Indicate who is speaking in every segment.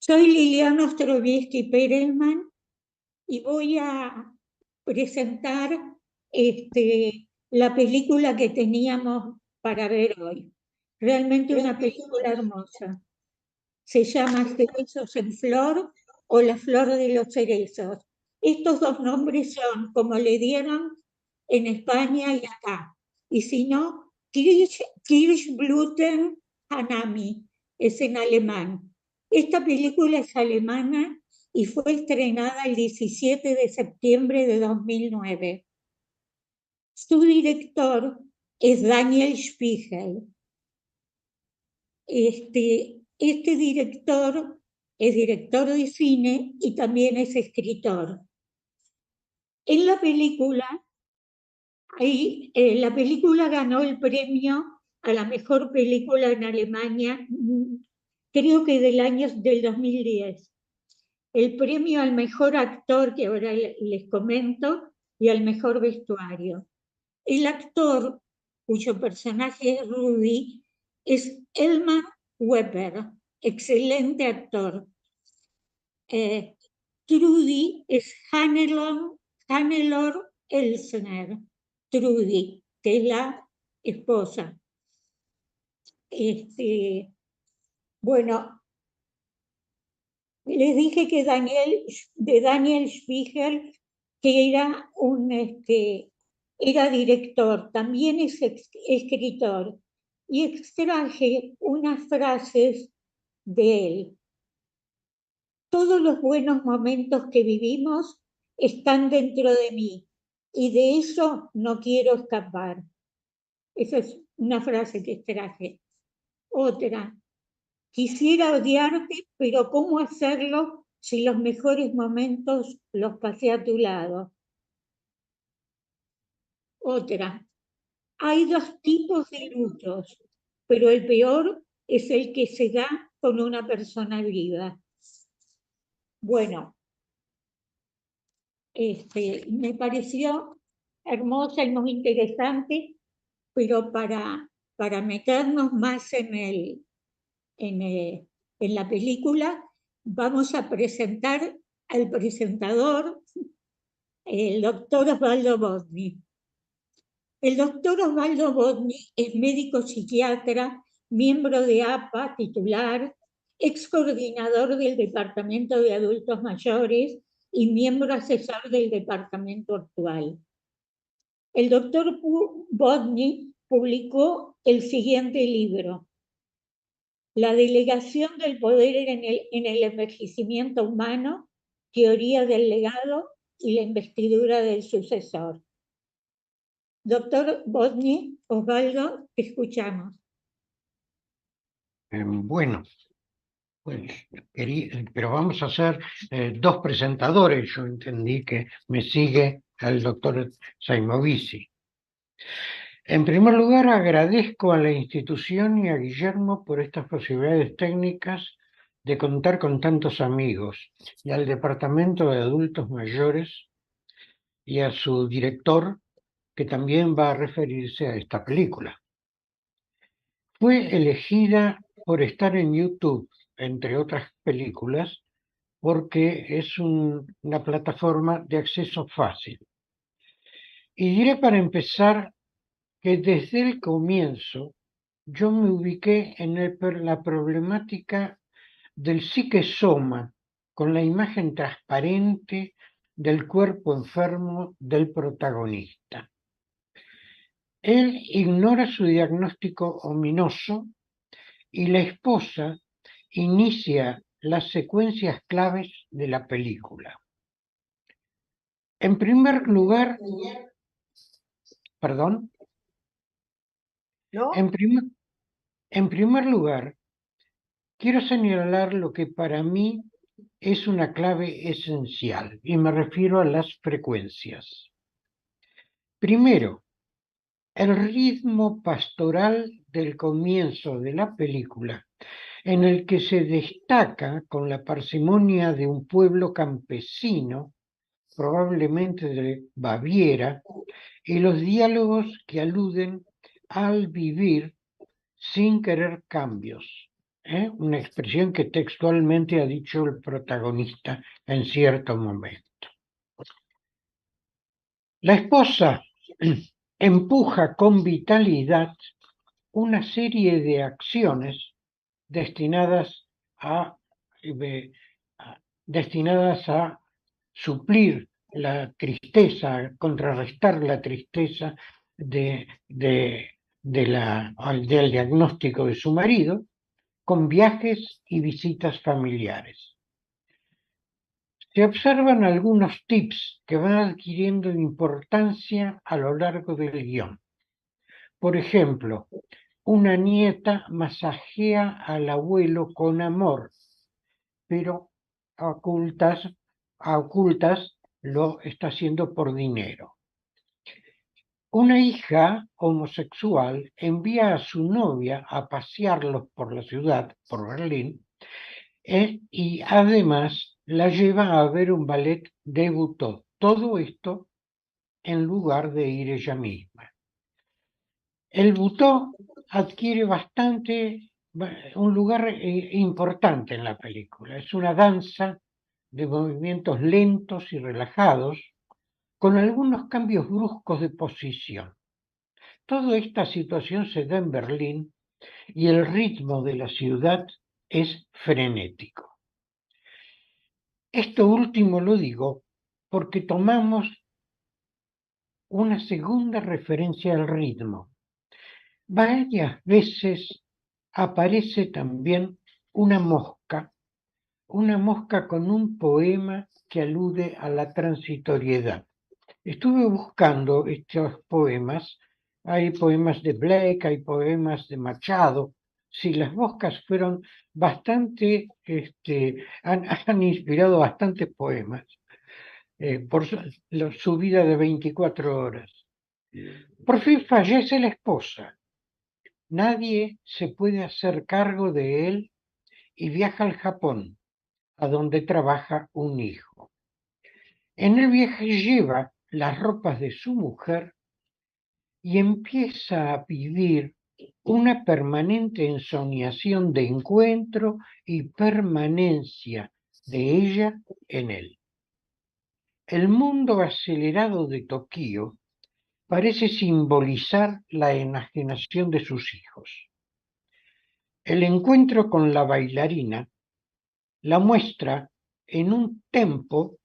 Speaker 1: Soy Liliana Ostrovitsky Perelman y voy a presentar la película que teníamos para ver hoy. Realmente una película hermosa. Se llama Cerezos en Flor o La Flor de los Cerezos. Estos dos nombres son como le dieron en España y acá. Y si no, Kirschblüten Hanami, es en alemán. Esta película es alemana y fue estrenada el 17 de septiembre de 2009. Su director es Daniel Spiegel. Este director es director de cine y también es escritor. En la película, la película ganó el premio a la mejor película en Alemania, creo que del 2010. El premio al mejor actor, que ahora les comento, y al mejor vestuario. El actor, cuyo personaje es Rudy, es Elmar Weber, excelente actor. Trudy es Hannelore Elsner, Trudy, que es la esposa. Bueno, les dije que de Daniel Spiegel, que era director, también es escritor, y extraje unas frases de él. Todos los buenos momentos que vivimos están dentro de mí, y de eso no quiero escapar. Esa es una frase que extraje. Otra: quisiera odiarte, pero ¿cómo hacerlo si los mejores momentos los pasé a tu lado? Otra: hay dos tipos de lutos, pero el peor es el que se da con una persona viva. Bueno, me pareció hermosa y muy interesante, pero para meternos más en la película, vamos a presentar al presentador, el doctor Osvaldo Bodni. El doctor Osvaldo Bodni es médico psiquiatra, miembro de APA titular, ex coordinador del Departamento de Adultos Mayores y miembro asesor del departamento actual. El doctor Bodni publicó el siguiente libro: La delegación del poder en el envejecimiento humano, teoría del legado y la investidura del sucesor. Doctor Bodni, Osvaldo, te escuchamos.
Speaker 2: Bueno, pues, pero vamos a hacer dos presentadores. Yo entendí que me sigue el doctor Saimovici. En primer lugar, agradezco a la institución y a Guillermo por estas posibilidades técnicas de contar con tantos amigos, y al Departamento de Adultos Mayores y a su director, que también va a referirse a esta película. Fue elegida por estar en YouTube, entre otras películas, porque es una plataforma de acceso fácil. Y diré para empezar que desde el comienzo yo me ubiqué en la problemática del psique-soma, con la imagen transparente del cuerpo enfermo del protagonista. Él ignora su diagnóstico ominoso y la esposa inicia las secuencias claves de la película. En primer lugar, perdón.
Speaker 3: ¿No?
Speaker 2: En primer lugar, quiero señalar lo que para mí es una clave esencial, y me refiero a las frecuencias. Primero, el ritmo pastoral del comienzo de la película, en el que se destaca con la parsimonia de un pueblo campesino, probablemente de Baviera, y los diálogos que aluden al vivir sin querer cambios, Una expresión que textualmente ha dicho el protagonista en cierto momento. La esposa empuja con vitalidad una serie de acciones destinadas a, destinadas a suplir la tristeza, a contrarrestar la tristeza del diagnóstico de su marido, con viajes y visitas familiares. Se observan algunos tips que van adquiriendo importancia a lo largo del guión. Por ejemplo, una nieta masajea al abuelo con amor, pero a ocultas lo está haciendo por dinero. Una hija homosexual envía a su novia a pasearlos por la ciudad, por Berlín, y además la lleva a ver un ballet debutó. Todo esto en lugar de ir ella misma. El butó adquiere un lugar importante en la película. Es una danza de movimientos lentos y relajados, con algunos cambios bruscos de posición. Toda esta situación se da en Berlín y el ritmo de la ciudad es frenético. Esto último lo digo porque tomamos una segunda referencia al ritmo. Varias veces aparece también una mosca con un poema que alude a la transitoriedad. Estuve buscando estos poemas, hay poemas de Blake, hay poemas de Machado. Sí, las moscas fueron bastante, han inspirado bastantes poemas por su vida de 24 horas. Por fin fallece la esposa. Nadie se puede hacer cargo de él y viaja al Japón, a donde trabaja un hijo. En el viaje lleva las ropas de su mujer y empieza a vivir una permanente ensoñación de encuentro y permanencia de ella en él. El mundo acelerado de Tokio parece simbolizar la enajenación de sus hijos. El encuentro con la bailarina la muestra en un tempo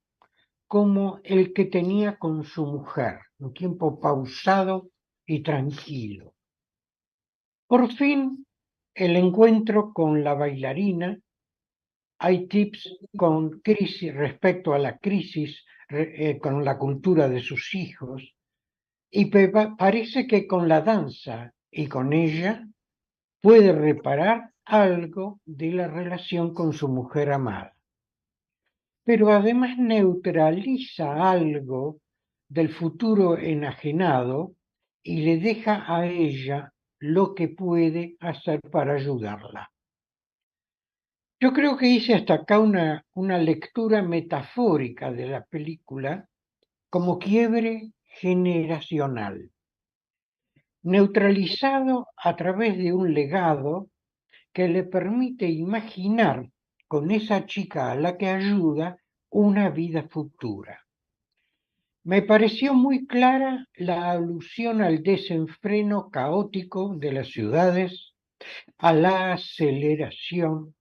Speaker 2: como el que tenía con su mujer, un tiempo pausado y tranquilo. Por fin, el encuentro con la bailarina, hay tips con crisis respecto a la crisis con la cultura de sus hijos, y parece que con la danza y con ella puede reparar algo de la relación con su mujer amada. Pero además neutraliza algo del futuro enajenado y le deja a ella lo que puede hacer para ayudarla. Yo creo que hice hasta acá una lectura metafórica de la película como quiebre generacional, neutralizado a través de un legado que le permite imaginar con esa chica a la que ayuda una vida futura. Me pareció muy clara la alusión al desenfreno caótico de las ciudades, a la aceleración,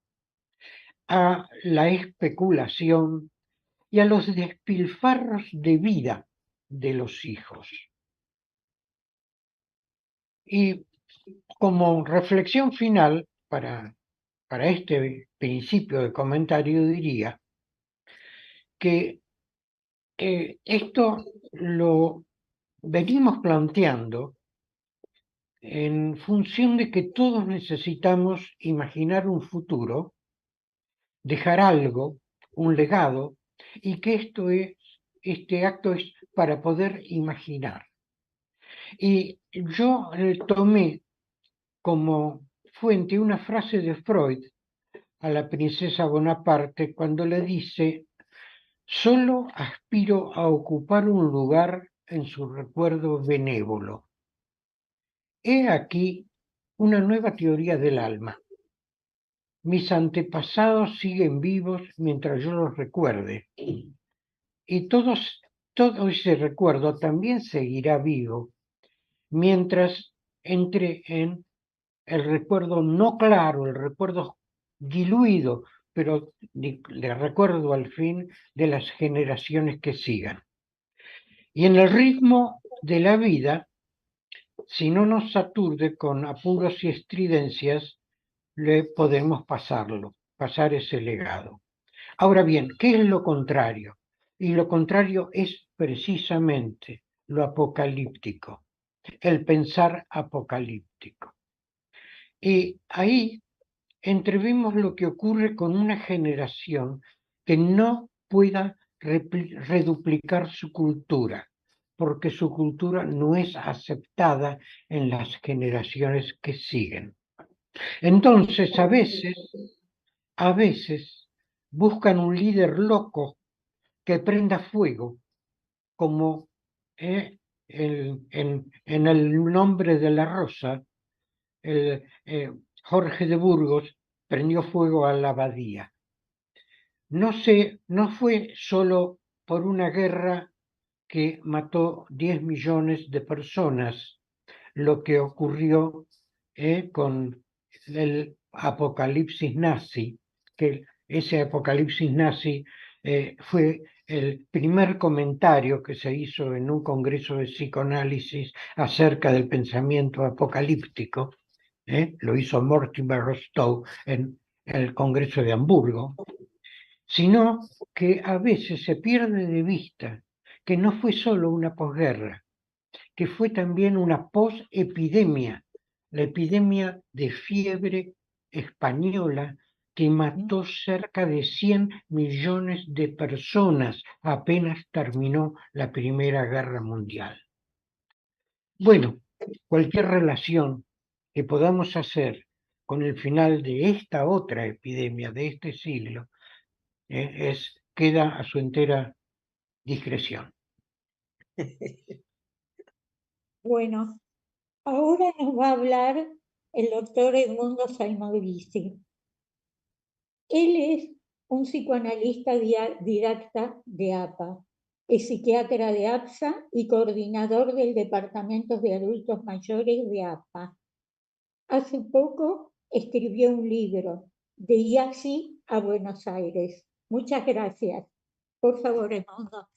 Speaker 2: a la especulación y a los despilfarros de vida de los hijos. Y como reflexión final para este principio de comentario diría que esto lo venimos planteando en función de que todos necesitamos imaginar un futuro, dejar algo, un legado, y que este acto es para poder imaginar. Y yo tomé como fuente una frase de Freud a la princesa Bonaparte cuando le dice: solo aspiro a ocupar un lugar en su recuerdo benévolo. He aquí una nueva teoría del alma. mis antepasados siguen vivos mientras yo los recuerde. Y todo ese recuerdo también seguirá vivo mientras entre en el recuerdo no claro, el recuerdo diluido, pero le recuerdo al fin de las generaciones que sigan. Y en el ritmo de la vida, si no nos aturde con apuros y estridencias, le podemos pasar ese legado. Ahora bien, ¿qué es lo contrario? Y lo contrario es precisamente lo apocalíptico, el pensar apocalíptico. Y ahí entrevemos lo que ocurre con una generación que no pueda reduplicar su cultura, porque su cultura no es aceptada en las generaciones que siguen. Entonces, a veces buscan un líder loco que prenda fuego, como en el nombre de la rosa, Jorge de Burgos prendió fuego a la abadía. No fue solo por una guerra que mató 10 millones de personas lo que ocurrió con el apocalipsis nazi, que ese apocalipsis nazi fue el primer comentario que se hizo en un congreso de psicoanálisis acerca del pensamiento apocalíptico. Lo hizo Mortimer Rostow en el Congreso de Hamburgo, sino que a veces se pierde de vista que no fue solo una posguerra, que fue también una posepidemia, la epidemia de fiebre española que mató cerca de 100 millones de personas apenas terminó la Primera Guerra Mundial. Bueno, cualquier relación que podamos hacer con el final de esta otra epidemia de este siglo queda a su entera discreción.
Speaker 1: Bueno, ahora nos va a hablar el doctor Edmundo Salmoiraghi. Él es un psicoanalista didacta de APA, es psiquiatra de APSA y coordinador del Departamento de Adultos Mayores de APA. Hace poco escribió un libro, De IASI a Buenos Aires. Muchas gracias. Por favor, Edmundo.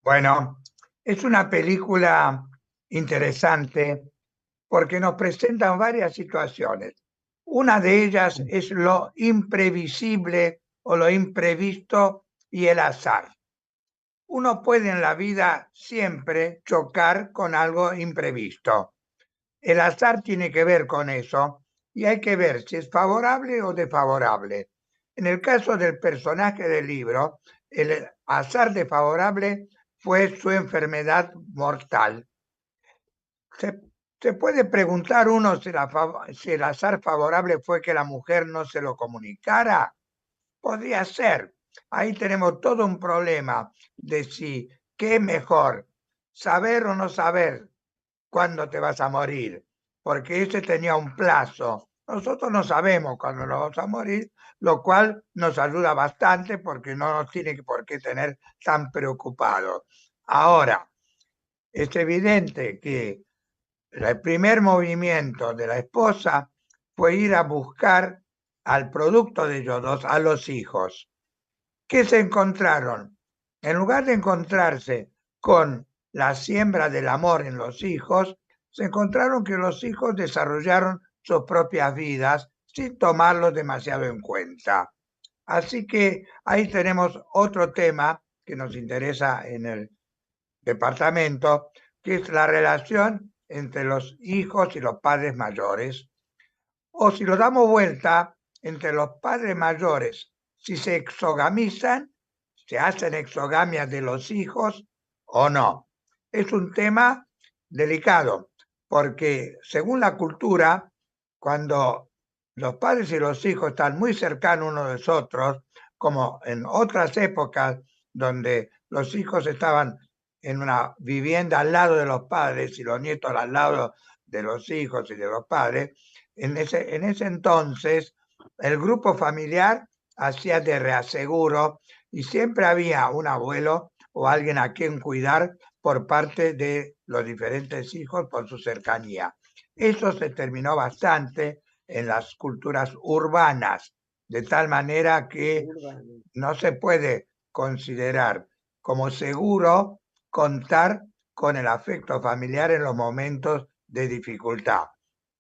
Speaker 4: Bueno, es una película interesante porque nos presentan varias situaciones. Una de ellas es lo imprevisible o lo imprevisto y el azar. Uno puede en la vida siempre chocar con algo imprevisto. El azar tiene que ver con eso y hay que ver si es favorable o desfavorable. En el caso del personaje del libro, el azar desfavorable fue su enfermedad mortal. Se puede preguntar uno si el azar favorable fue que la mujer no se lo comunicara. Podría ser. Ahí tenemos todo un problema de si qué es mejor, saber o no saber cuándo te vas a morir, porque ese tenía un plazo. Nosotros no sabemos cuándo nos vamos a morir, lo cual nos ayuda bastante porque no nos tiene por qué tener tan preocupados. Ahora, es evidente que el primer movimiento de la esposa fue ir a buscar al producto de ellos dos, a los hijos. ¿Qué se encontraron? En lugar de encontrarse con la siembra del amor en los hijos, se encontraron que los hijos desarrollaron sus propias vidas sin tomarlos demasiado en cuenta. Así que ahí tenemos otro tema que nos interesa en el departamento, que es la relación entre los hijos y los padres mayores. O si lo damos vuelta, entre los padres mayores, si se exogamizan, se hacen exogamias de los hijos o no. Es un tema delicado, porque según la cultura, cuando los padres y los hijos están muy cercanos unos de los otros, como en otras épocas donde los hijos estaban en una vivienda al lado de los padres y los nietos al lado de los hijos y de los padres, en ese entonces el grupo familiar hacía de reaseguro y siempre había un abuelo o alguien a quien cuidar por parte de los diferentes hijos por su cercanía. Eso se terminó bastante en las culturas urbanas, de tal manera que no se puede considerar como seguro contar con el afecto familiar en los momentos de dificultad.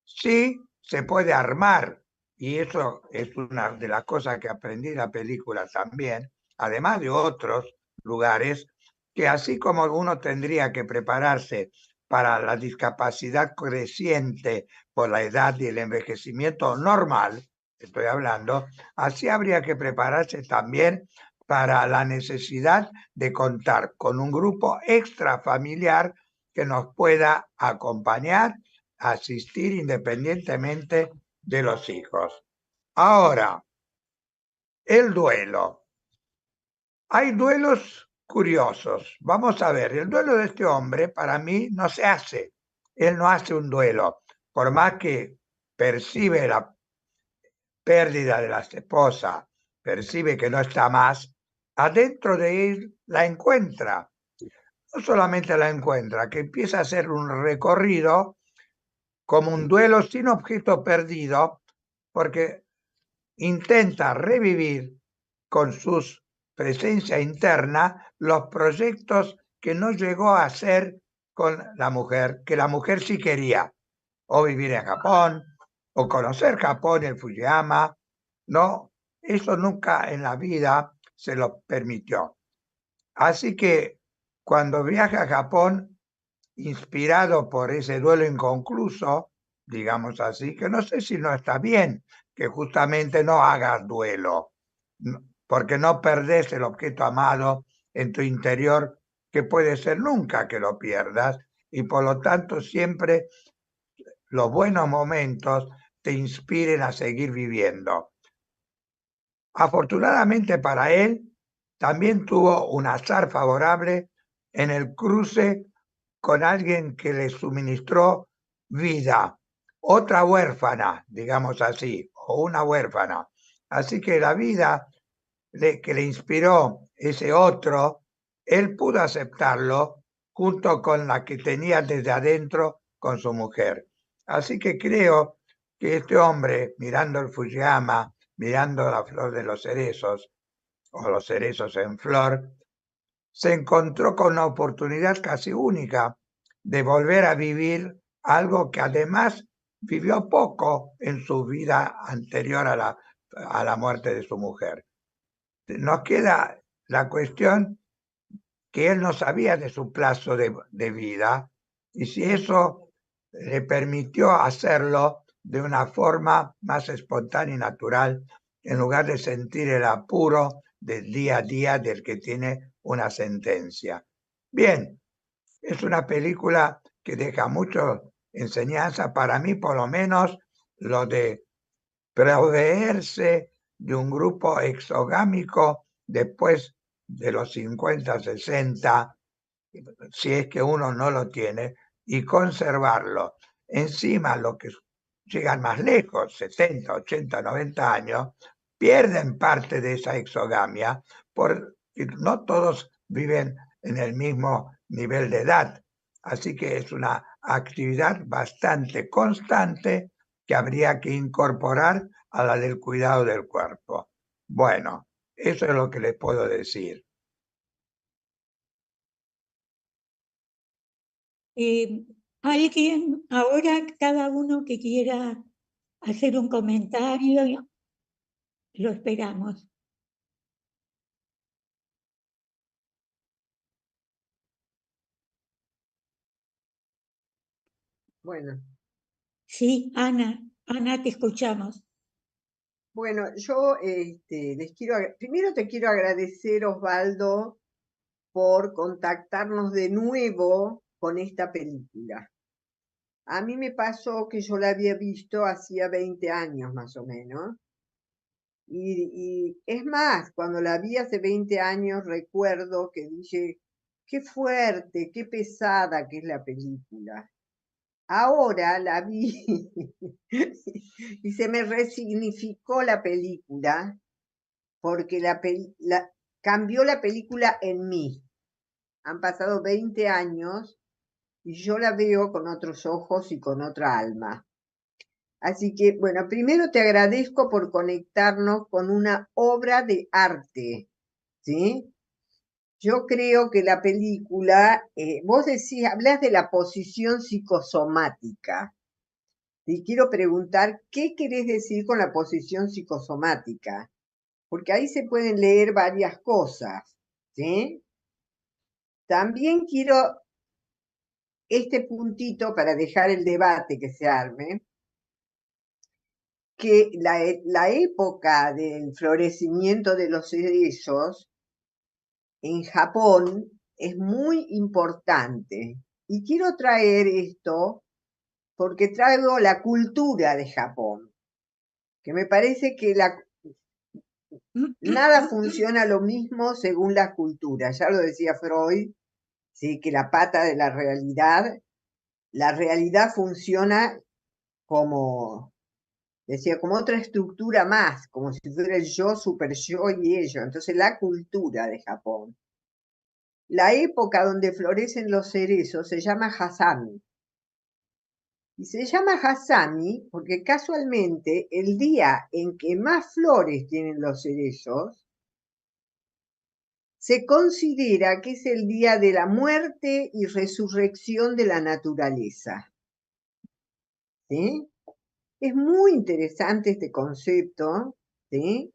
Speaker 4: Sí se puede armar, y eso es una de las cosas que aprendí en la película también, además de otros lugares, que así como uno tendría que prepararse para la discapacidad creciente por la edad y el envejecimiento normal, estoy hablando, así habría que prepararse también para la necesidad de contar con un grupo extrafamiliar que nos pueda acompañar, asistir independientemente de los hijos. Ahora, el duelo. Hay duelos curiosos. Vamos a ver, el duelo de este hombre para mí no se hace. Él no hace un duelo, por más que percibe la pérdida de la esposa, percibe que no está más, adentro de él la encuentra. No solamente la encuentra, que empieza a hacer un recorrido como un duelo sin objeto perdido, porque intenta revivir con su presencia interna los proyectos que no llegó a hacer con la mujer, que la mujer sí quería, o vivir en Japón, o conocer Japón, el Fujiyama. No, eso nunca en la vida se lo permitió. Así que cuando viaja a Japón, inspirado por ese duelo inconcluso, digamos así, que no sé si no está bien que justamente no hagas duelo, porque no perdés el objeto amado en tu interior, que puede ser nunca que lo pierdas, y por lo tanto siempre los buenos momentos te inspiren a seguir viviendo. Afortunadamente para él, también tuvo un azar favorable en el cruce con alguien que le suministró vida, otra huérfana, digamos así, o una huérfana. Así que la vida que le inspiró ese otro, él pudo aceptarlo junto con la que tenía desde adentro con su mujer. Así que creo que este hombre, mirando el Fujiyama, mirando la flor de los cerezos, o los cerezos en flor, se encontró con una oportunidad casi única de volver a vivir algo que además vivió poco en su vida anterior a la muerte de su mujer. Nos queda la cuestión que él no sabía de su plazo de vida y si eso le permitió hacerlo de una forma más espontánea y natural, en lugar de sentir el apuro del día a día del que tiene una sentencia. Bien, es una película que deja mucho enseñanza, para mí por lo menos lo de proveerse de un grupo exogámico después de los 50, 60, si es que uno no lo tiene, y conservarlo. Encima, los que llegan más lejos, 70, 80, 90 años, pierden parte de esa exogamia, porque no todos viven en el mismo nivel de edad. Así que es una actividad bastante constante que habría que incorporar a la del cuidado del cuerpo. Bueno, eso es lo que les puedo decir.
Speaker 1: Alguien, ahora cada uno que quiera hacer un comentario, lo esperamos.
Speaker 3: Bueno,
Speaker 1: Sí, Ana, te escuchamos.
Speaker 3: bueno, yo primero te quiero agradecer, Osvaldo, por contactarnos de nuevo con esta película. A mí me pasó que yo la había visto hacía 20 años más o menos. Y es más, cuando la vi hace 20 años recuerdo que dije, qué fuerte, qué pesada que es la película. ahora la vi y se me resignificó la película porque cambió la película en mí. Han pasado 20 años y yo la veo con otros ojos y con otra alma. Así que, bueno, primero te agradezco por conectarnos con una obra de arte, ¿sí? Yo creo que la película, vos decís, hablas de la posición psicosomática. Y quiero preguntar, ¿qué querés decir con la posición psicosomática? Porque ahí se pueden leer varias cosas, ¿sí? También quiero este puntito para dejar el debate que se arme, que la época del florecimiento de los cerezos en Japón es muy importante. Y quiero traer esto porque traigo la cultura de Japón, que me parece que nada funciona lo mismo según la cultura. Ya lo decía Freud, ¿sí? Que la pata de la realidad funciona como, decía, como otra estructura más, como si fuera el yo, super yo y ello. Entonces la cultura de Japón. La época donde florecen los cerezos se llama Hasami. Y se llama Hasami porque casualmente el día en que más flores tienen los cerezos se considera que es el día de la muerte y resurrección de la naturaleza. ¿Sí? Es muy interesante este concepto, ¿sí?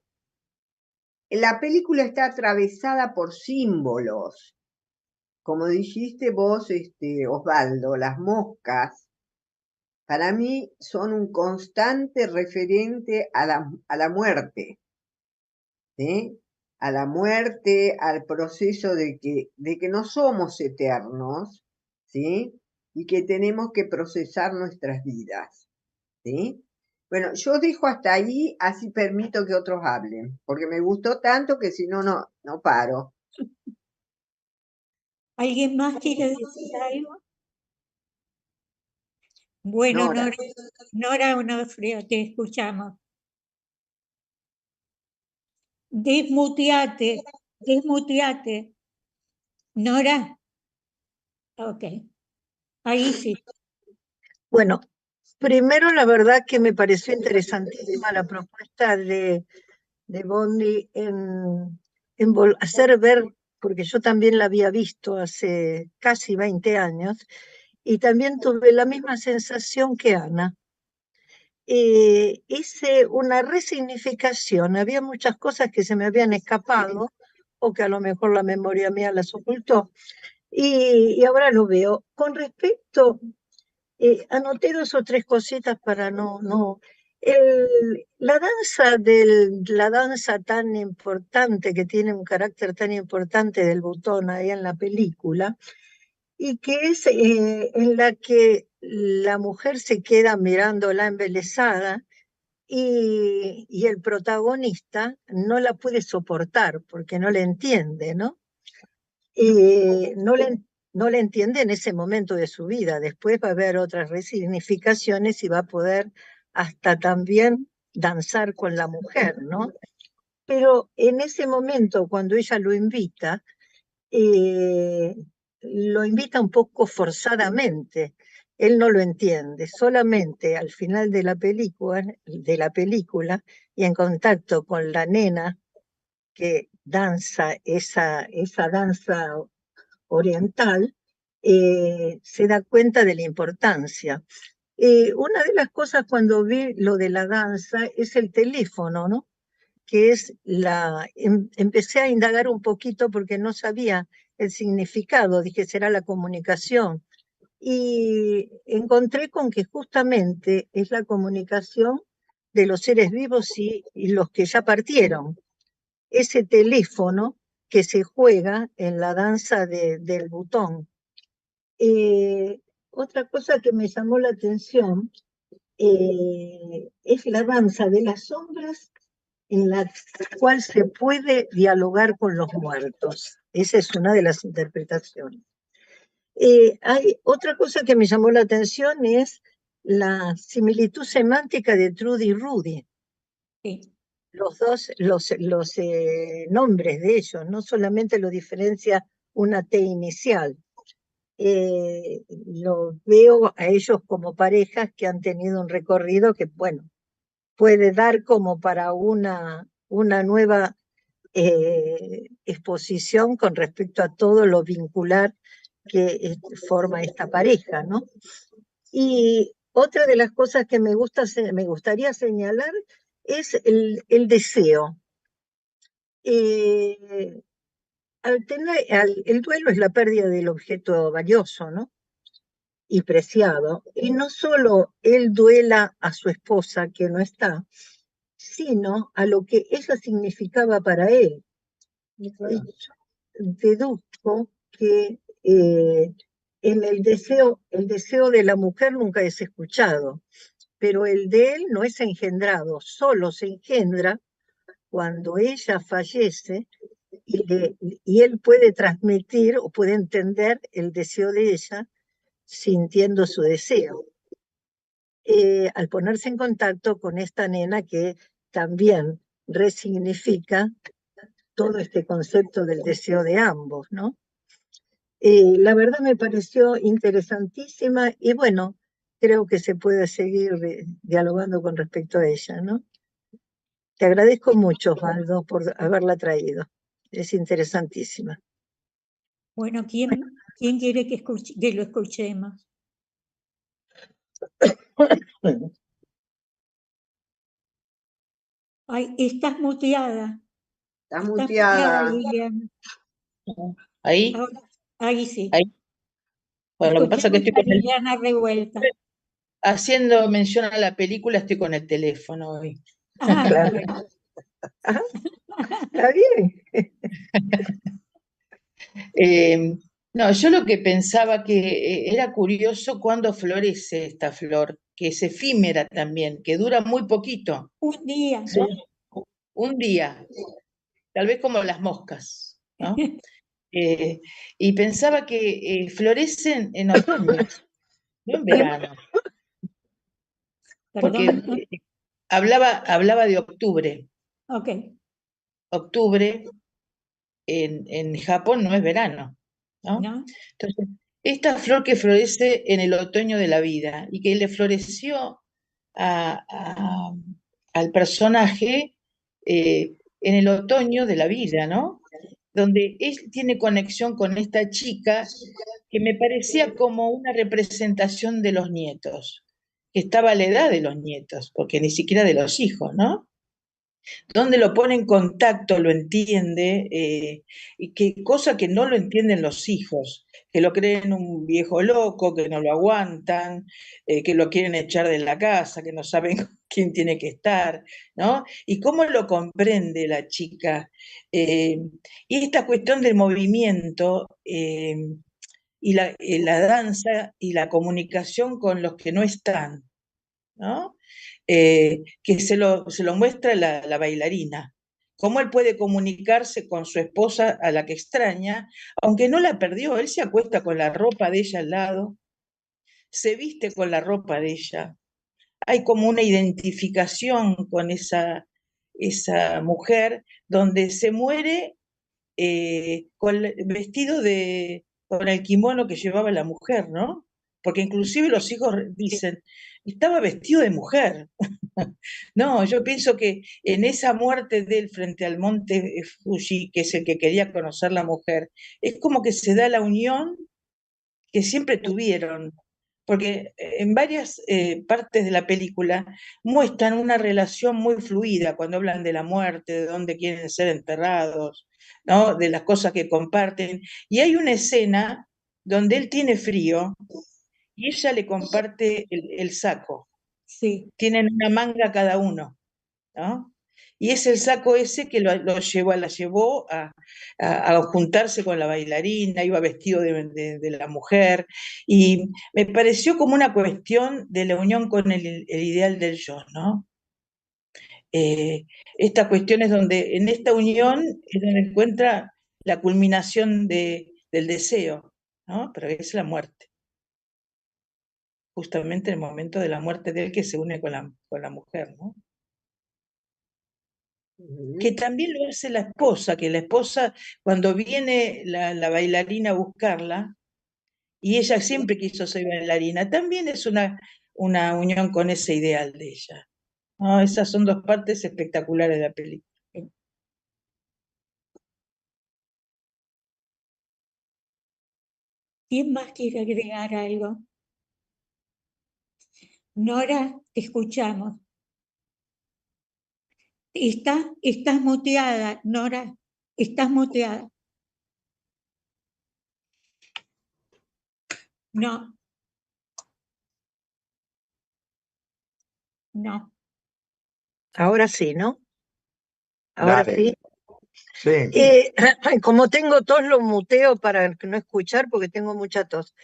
Speaker 3: La película está atravesada por símbolos. Como dijiste vos, Osvaldo, las moscas, para mí son un constante referente a la muerte, ¿sí? A la muerte, al proceso de que no somos eternos, ¿sí? Y que tenemos que procesar nuestras vidas, ¿sí? Bueno, yo dejo hasta ahí, así permito que otros hablen, porque me gustó tanto que si no, no paro.
Speaker 1: ¿Alguien más quiere decir algo? Bueno,
Speaker 3: Nora.
Speaker 1: Nora Onofrio, te escuchamos. Desmuteate. Nora. Ok. Ahí sí.
Speaker 5: Bueno, primero la verdad que me pareció interesantísima la propuesta de Bondi en hacer ver, porque yo también la había visto hace casi 20 años, y también tuve la misma sensación que Ana. Hice una resignificación, había muchas cosas que se me habían escapado, o que a lo mejor la memoria mía las ocultó, y ahora lo veo. Con respecto, anoté 2 o 3 cositas para no. La danza tan importante, que tiene un carácter tan importante del butón ahí en la película, y que es en la que la mujer se queda mirándola embelesada y el protagonista no la puede soportar porque no le entiende, ¿no? No le entiende en ese momento de su vida. Después va a haber otras resignificaciones y va a poder hasta también danzar con la mujer, ¿no? Pero en ese momento, cuando ella lo invita un poco forzadamente. Él no lo entiende, solamente al final de la película y en contacto con la nena que danza esa danza oriental, se da cuenta de la importancia. Una de las cosas cuando vi lo de la danza es el teléfono, ¿no? Que es empecé a indagar un poquito porque no sabía el significado, dije, será la comunicación. Y encontré con que justamente es la comunicación de los seres vivos y los que ya partieron. Ese teléfono que se juega en la danza del butón. Otra cosa que me llamó la atención es la danza de las sombras en la cual se puede dialogar con los muertos. Esa es una de las interpretaciones. Hay otra cosa que me llamó la atención es la similitud semántica de Trudy y Rudy.
Speaker 1: Sí.
Speaker 5: Los dos, los nombres de ellos, no solamente lo diferencia una T inicial. Lo veo a ellos como parejas que han tenido un recorrido que, bueno, puede dar como para una nueva exposición con respecto a todo lo vincular que forma esta pareja, ¿no? Y otra de las cosas que me gustaría señalar es el deseo. El duelo es la pérdida del objeto valioso, ¿no? Y preciado. Y no solo él duela a su esposa que no está, sino a lo que ella significaba para él. Y yo deduzco que en el deseo de la mujer nunca es escuchado, pero el de él no es engendrado, solo se engendra cuando ella fallece y él puede transmitir o puede entender el deseo de ella sintiendo su deseo. Al ponerse en contacto con esta nena que también resignifica todo este concepto del deseo de ambos, ¿no? La verdad me pareció interesantísima y bueno, creo que se puede seguir dialogando con respecto a ella, ¿no? Te agradezco mucho, Osvaldo, por haberla traído. Es interesantísima.
Speaker 1: Bueno, ¿quién quiere que lo escuchemos? Ay, estás muteada.
Speaker 3: Está
Speaker 1: Estás muteada,
Speaker 3: muteada.
Speaker 1: Liliana.
Speaker 6: Ahí,
Speaker 1: Ahí sí.
Speaker 6: ahí. Bueno, lo que pasa es que
Speaker 1: Escuchamos
Speaker 6: estoy
Speaker 1: a Liliana revuelta.
Speaker 6: haciendo mención a la película, estoy con el teléfono hoy.
Speaker 5: Claro.
Speaker 1: Bueno.
Speaker 5: Ajá. Está bien.
Speaker 6: No, yo lo que pensaba que era curioso cuando florece esta flor, que es efímera también, que dura muy poquito,
Speaker 1: Un día.
Speaker 6: ¿no? Un día, tal vez como las moscas, ¿no? Y pensaba que florecen en otoño, no en verano, porque
Speaker 1: Perdón.
Speaker 6: hablaba de octubre.
Speaker 1: Ok.
Speaker 6: Octubre en Japón no es verano, ¿no?
Speaker 1: ¿No?
Speaker 6: Entonces, esta flor que florece en el otoño de la vida y que le floreció al personaje en el otoño de la vida, ¿no? Donde él tiene conexión con esta chica que me parecía como una representación de los nietos, que estaba a la edad de los nietos, porque ni siquiera de los hijos, ¿no? Donde lo pone en contacto, lo entiende, y qué cosa que no lo entienden los hijos, que lo creen un viejo loco, que no lo aguantan, que lo quieren echar de la casa, que no saben con quién tiene que estar, ¿no? Y cómo lo comprende la chica. Y esta cuestión del movimiento y la danza y la comunicación con los que no están, ¿no? Que se lo muestra la bailarina. Cómo él puede comunicarse con su esposa a la que extraña, aunque no la perdió, él se acuesta con la ropa de ella al lado, se viste con la ropa de ella. Hay como una identificación con esa mujer donde se muere vestido con el kimono que llevaba la mujer, ¿no? Porque inclusive los hijos dicen, estaba vestido de mujer. No, yo pienso que en esa muerte de él frente al monte Fuji, que es el que quería conocer la mujer, es como que se da la unión que siempre tuvieron, porque en varias partes de la película muestran una relación muy fluida cuando hablan de la muerte, de dónde quieren ser enterrados, ¿no? De las cosas que comparten. Y hay una escena donde él tiene frío y ella le comparte el saco.
Speaker 1: Sí.
Speaker 6: Tienen una manga cada uno, ¿no? Y es el saco ese que la llevó a juntarse con la bailarina, iba vestido de la mujer, y me pareció como una cuestión de la unión con el ideal del yo, ¿no? Estas cuestiones donde en esta unión es donde encuentra la culminación del deseo, ¿no? Pero es la muerte. Justamente el momento de la muerte de él que se une con la mujer, ¿no? Que también lo hace la esposa, que la esposa, cuando viene la bailarina a buscarla, y ella siempre quiso ser bailarina, también es una unión con ese ideal de ella. ¿No? Esas son dos partes espectaculares de la película.
Speaker 1: ¿Quién más quiere agregar algo? Nora, te escuchamos. Estás muteada, Nora, estás muteada. No. No.
Speaker 5: Ahora sí, ¿no? Ahora
Speaker 4: Dale.
Speaker 5: sí.
Speaker 4: Sí.
Speaker 5: Como tengo tos, lo muteo para no escuchar porque tengo mucha tos.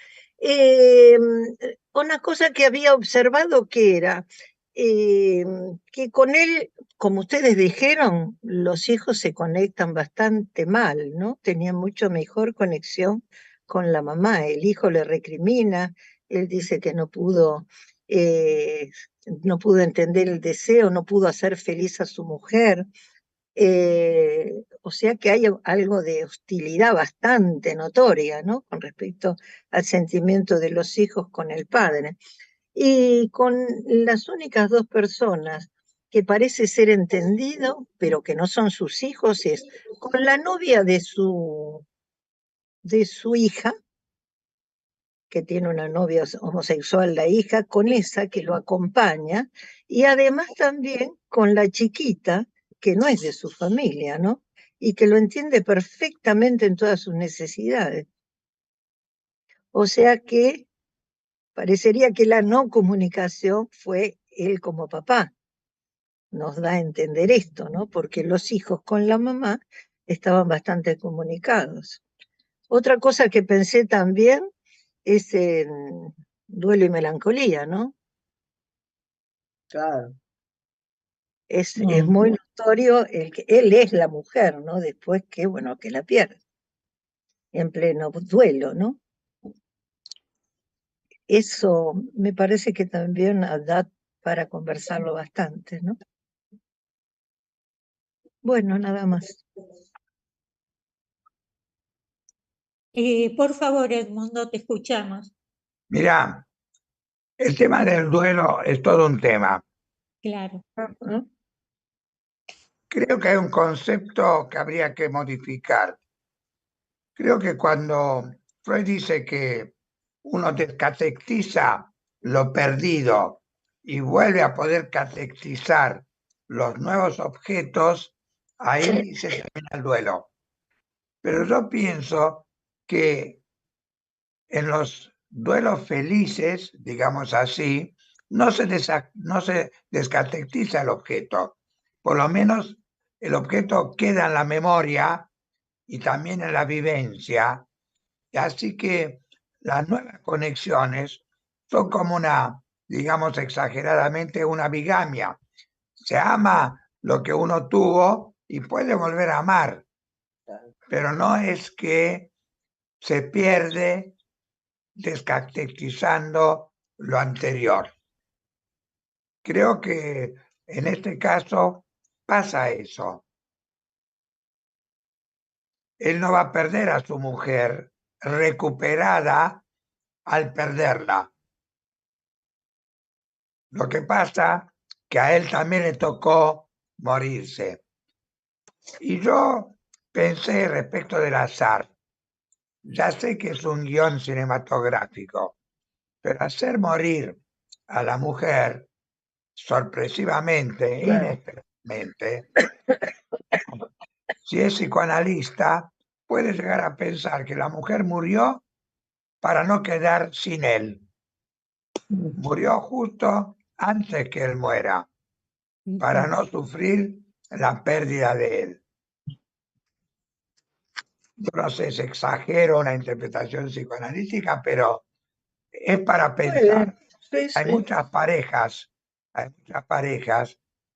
Speaker 5: Una cosa que había observado que era que con él, como ustedes dijeron, los hijos se conectan bastante mal, ¿no? Tenían mucho mejor conexión con la mamá. El hijo le recrimina, él dice que no pudo entender el deseo, no pudo hacer feliz a su mujer. O sea que hay algo de hostilidad bastante notoria, ¿no? Con respecto al sentimiento de los hijos con el padre. Y con las únicas dos personas que parece ser entendido, pero que no son sus hijos, es con la novia de su hija, que tiene una novia homosexual, la hija, con esa que lo acompaña, y además también con la chiquita, que no es de su familia, ¿no? Y que lo entiende perfectamente en todas sus necesidades. O sea que parecería que la no comunicación fue él como papá. Nos da a entender esto, ¿no? Porque los hijos con la mamá estaban bastante comunicados. Otra cosa que pensé también es en Duelo y Melancolía, ¿no?
Speaker 3: Claro.
Speaker 5: Es muy notorio que él es la mujer, ¿no? Después que, bueno, que la pierde en pleno duelo, ¿no? Eso me parece que también da para conversarlo bastante, ¿no? Bueno, nada más.
Speaker 1: Por favor, Edmundo, te escuchamos.
Speaker 4: Mira, el tema del duelo es todo un tema.
Speaker 1: Claro.
Speaker 5: ¿No?
Speaker 4: Creo que hay un concepto que habría que modificar. Creo que cuando Freud dice que uno descatequiza lo perdido y vuelve a poder catequizar los nuevos objetos, ahí se termina el duelo. Pero yo pienso que en los duelos felices, digamos así, no se descatequiza el objeto. Por lo menos el objeto queda en la memoria y también en la vivencia. Así que las nuevas conexiones son como digamos exageradamente, una bigamia. Se ama lo que uno tuvo y puede volver a amar, pero no es que se pierde descatequizando lo anterior. Creo que en este caso pasa eso. Él no va a perder a su mujer recuperada al perderla. Lo que pasa que a él también le tocó morirse. Y yo pensé respecto del azar. Ya sé que es un guión cinematográfico, pero hacer morir a la mujer sorpresivamente, inesperadamente, si es psicoanalista, puede llegar a pensar que la mujer murió para no quedar sin él. Murió justo antes que él muera, para no sufrir la pérdida de él. Yo no sé si exagero una interpretación psicoanalítica, pero es para pensar.
Speaker 5: Sí,
Speaker 4: Hay muchas parejas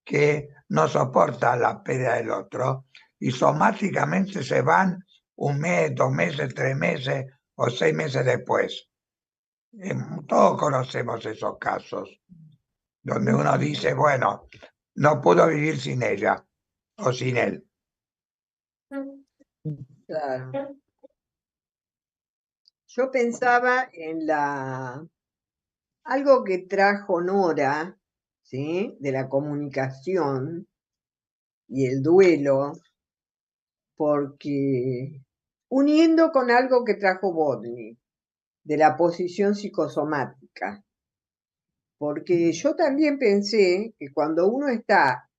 Speaker 4: que no soportan la pérdida del otro y somáticamente se van 1 mes, 2 meses, 3 meses, o 6 meses después. Todos conocemos esos casos donde uno dice, bueno, no puedo vivir sin ella o sin él.
Speaker 3: Claro. Yo pensaba en algo que trajo Nora, ¿sí? De la comunicación y el duelo, porque uniendo con algo que trajo Bodney, de la posición psicosomática, porque yo también pensé que cuando uno está,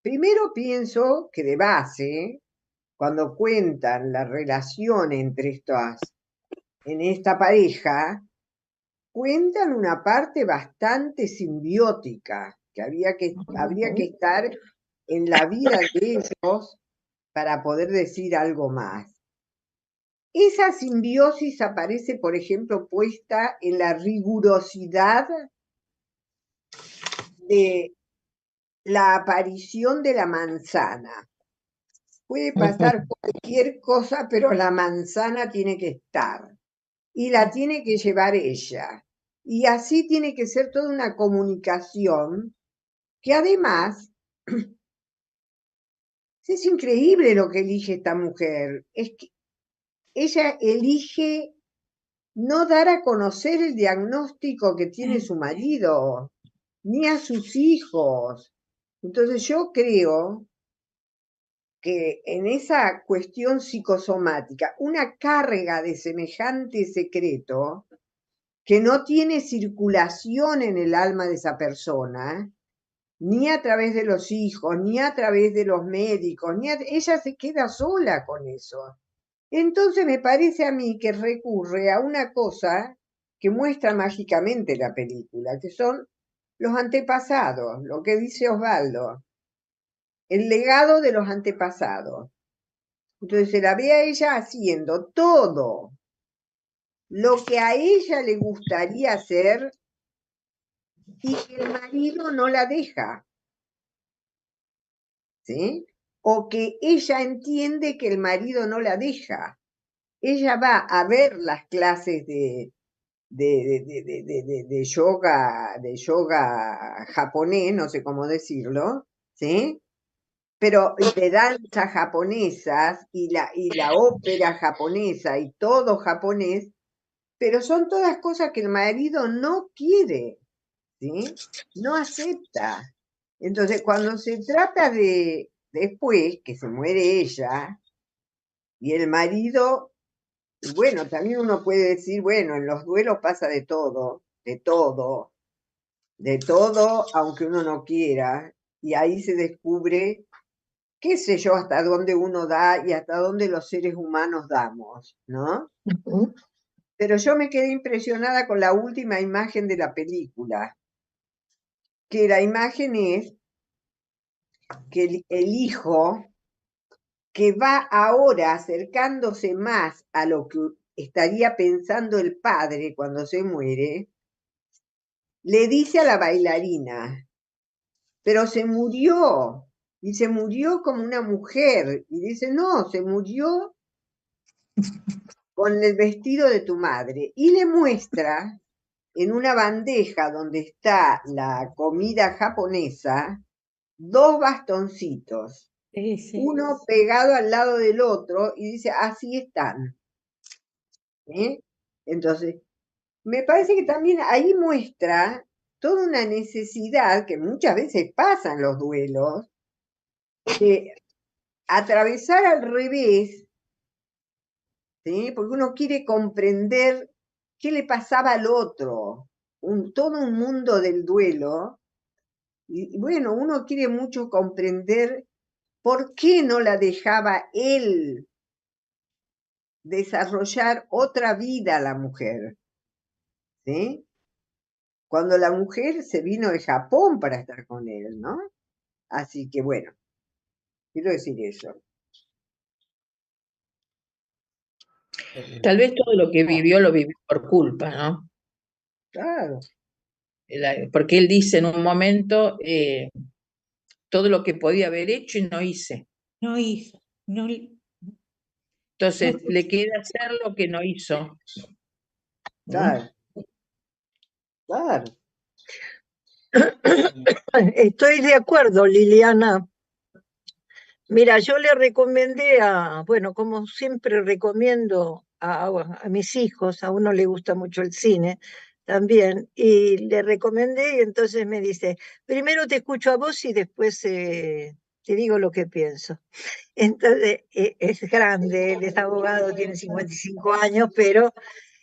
Speaker 3: primero pienso que de base, cuando cuentan la relación entre en esta pareja, cuentan una parte bastante simbiótica, que habría que estar en la vida de ellos para poder decir algo más. Esa simbiosis aparece, por ejemplo, puesta en la rigurosidad de la aparición de la manzana. Puede pasar cualquier cosa, pero la manzana tiene que estar y la tiene que llevar ella. Y así tiene que ser toda una comunicación que además es increíble lo que elige esta mujer. Es que ella elige no dar a conocer el diagnóstico que tiene su marido, ni a sus hijos. Entonces yo creo que en esa cuestión psicosomática, una carga de semejante secreto que no tiene circulación en el alma de esa persona, ni a través de los hijos, ni a través de los médicos, ella se queda sola con eso. Entonces me parece a mí que recurre a una cosa que muestra mágicamente la película, que son los antepasados, lo que dice Osvaldo, el legado de los antepasados. Entonces se la ve a ella haciendo todo lo que a ella le gustaría hacer y que el marido no la deja, ¿sí? O que ella entiende que el marido no la deja. Ella va a ver las clases de yoga japonés, no sé cómo decirlo, ¿sí? Pero de danzas japonesas y la ópera japonesa y todo japonés, pero son todas cosas que el marido no quiere, ¿sí? No acepta. Entonces, cuando se trata de después que se muere ella y el marido, bueno, también uno puede decir, bueno, en los duelos pasa de todo, aunque uno no quiera, y ahí se descubre, qué sé yo, hasta dónde uno da y hasta dónde los seres humanos damos, ¿no? Pero yo me quedé impresionada con la última imagen de la película, que la imagen es que el hijo, que va ahora acercándose más a lo que estaría pensando el padre cuando se muere, le dice a la bailarina, pero se murió, y se murió como una mujer, y dice, no, se murió con el vestido de tu madre, y le muestra en una bandeja donde está la comida japonesa, 2 bastoncitos, uno pegado al lado del otro, y dice, así están. ¿Eh? Entonces, me parece que también ahí muestra toda una necesidad que muchas veces pasa en los duelos, de atravesar al revés, ¿sí? Porque uno quiere comprender qué le pasaba al otro, todo un mundo del duelo, y bueno, uno quiere mucho comprender por qué no la dejaba él desarrollar otra vida a la mujer, ¿sí? Cuando la mujer se vino de Japón para estar con él, ¿no? Así que bueno, quiero decir eso.
Speaker 6: Tal vez todo lo vivió por culpa, ¿no?
Speaker 3: Claro.
Speaker 6: Porque él dice en un momento todo lo que podía haber hecho y no hice.
Speaker 1: No hizo, no,
Speaker 6: Entonces le queda hacer lo que no hizo.
Speaker 3: Claro, claro.
Speaker 5: Estoy de acuerdo, Liliana. Mira, yo le recomendé bueno, como siempre recomiendo a mis hijos, a uno le gusta mucho el cine también, y le recomendé y entonces me dice, primero te escucho a vos y después te digo lo que pienso. Entonces, es grande, él es abogado, tiene 55 años, pero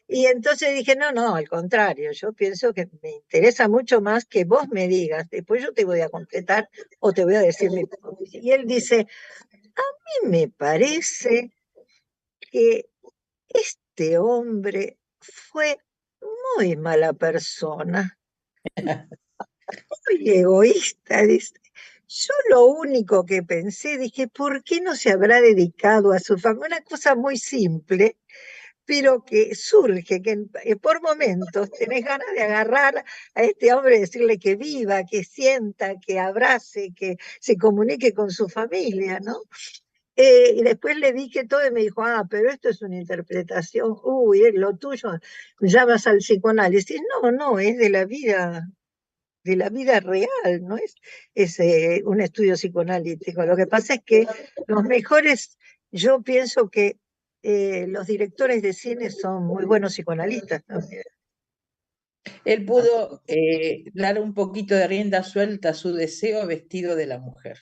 Speaker 5: y entonces dije, no, no, al contrario, yo pienso que me interesa mucho más que vos me digas, después yo te voy a completar o te voy a decir mi punto. Y él dice, a mí me parece que este hombre fue muy mala persona, muy egoísta, dice. Yo lo único que pensé, dije, ¿por qué no se habrá dedicado a su familia? Una cosa muy simple, pero que surge, que por momentos tenés ganas de agarrar a este hombre y decirle que viva, que sienta, que abrace, que se comunique con su familia, ¿no? Y después le dije todo y me dijo, pero esto es una interpretación, uy, es lo tuyo, llamas al psicoanálisis. No, no, es de la vida real, no es un estudio psicoanalítico. Lo que pasa es que los mejores, yo pienso que los directores de cine son muy buenos psicoanalistas también.
Speaker 6: Él pudo dar un poquito de rienda suelta a su deseo vestido de la mujer.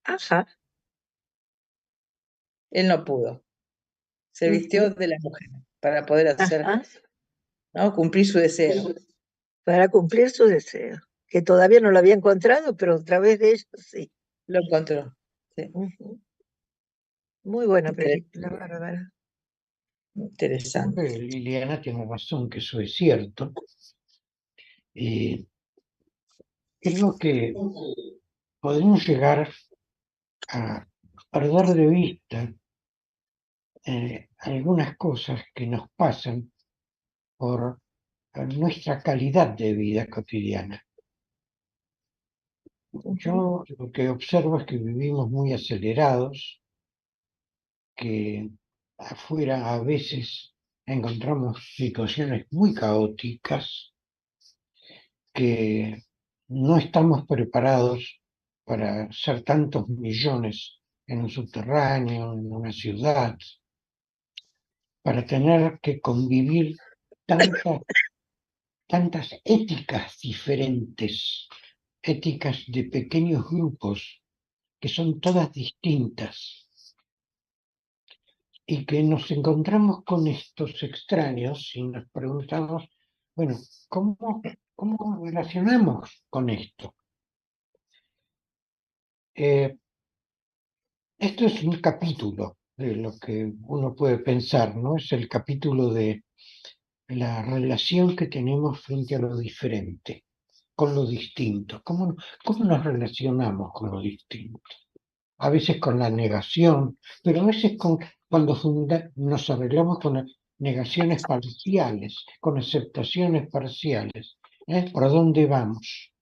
Speaker 5: Ajá.
Speaker 6: Él no pudo. Se vistió de la mujer para poder hacer,
Speaker 5: Ajá.
Speaker 6: ¿no? Cumplir su deseo.
Speaker 5: Para cumplir su deseo, que todavía no lo había encontrado, pero a través de ellos sí.
Speaker 6: Lo encontró. Sí.
Speaker 5: Ujú. Muy buena película, Bárbara.
Speaker 6: Interesante.
Speaker 2: Liliana tiene razón, que eso es cierto. Creo que podemos llegar a perder de vista algunas cosas que nos pasan por nuestra calidad de vida cotidiana. Yo lo que observo es que vivimos muy acelerados, que afuera a veces encontramos situaciones muy caóticas, que no estamos preparados para ser tantos millones en un subterráneo, en una ciudad, para tener que convivir tantas éticas diferentes, éticas de pequeños grupos que son todas distintas y que nos encontramos con estos extraños y nos preguntamos, bueno, ¿cómo relacionamos con esto? Esto es un capítulo de lo que uno puede pensar, ¿no? Es el capítulo de la relación que tenemos frente a lo diferente, con lo distinto. ¿Cómo nos relacionamos con lo distinto? A veces con la negación, pero a veces cuando nos arreglamos con negaciones parciales, con aceptaciones parciales. ¿Por dónde vamos?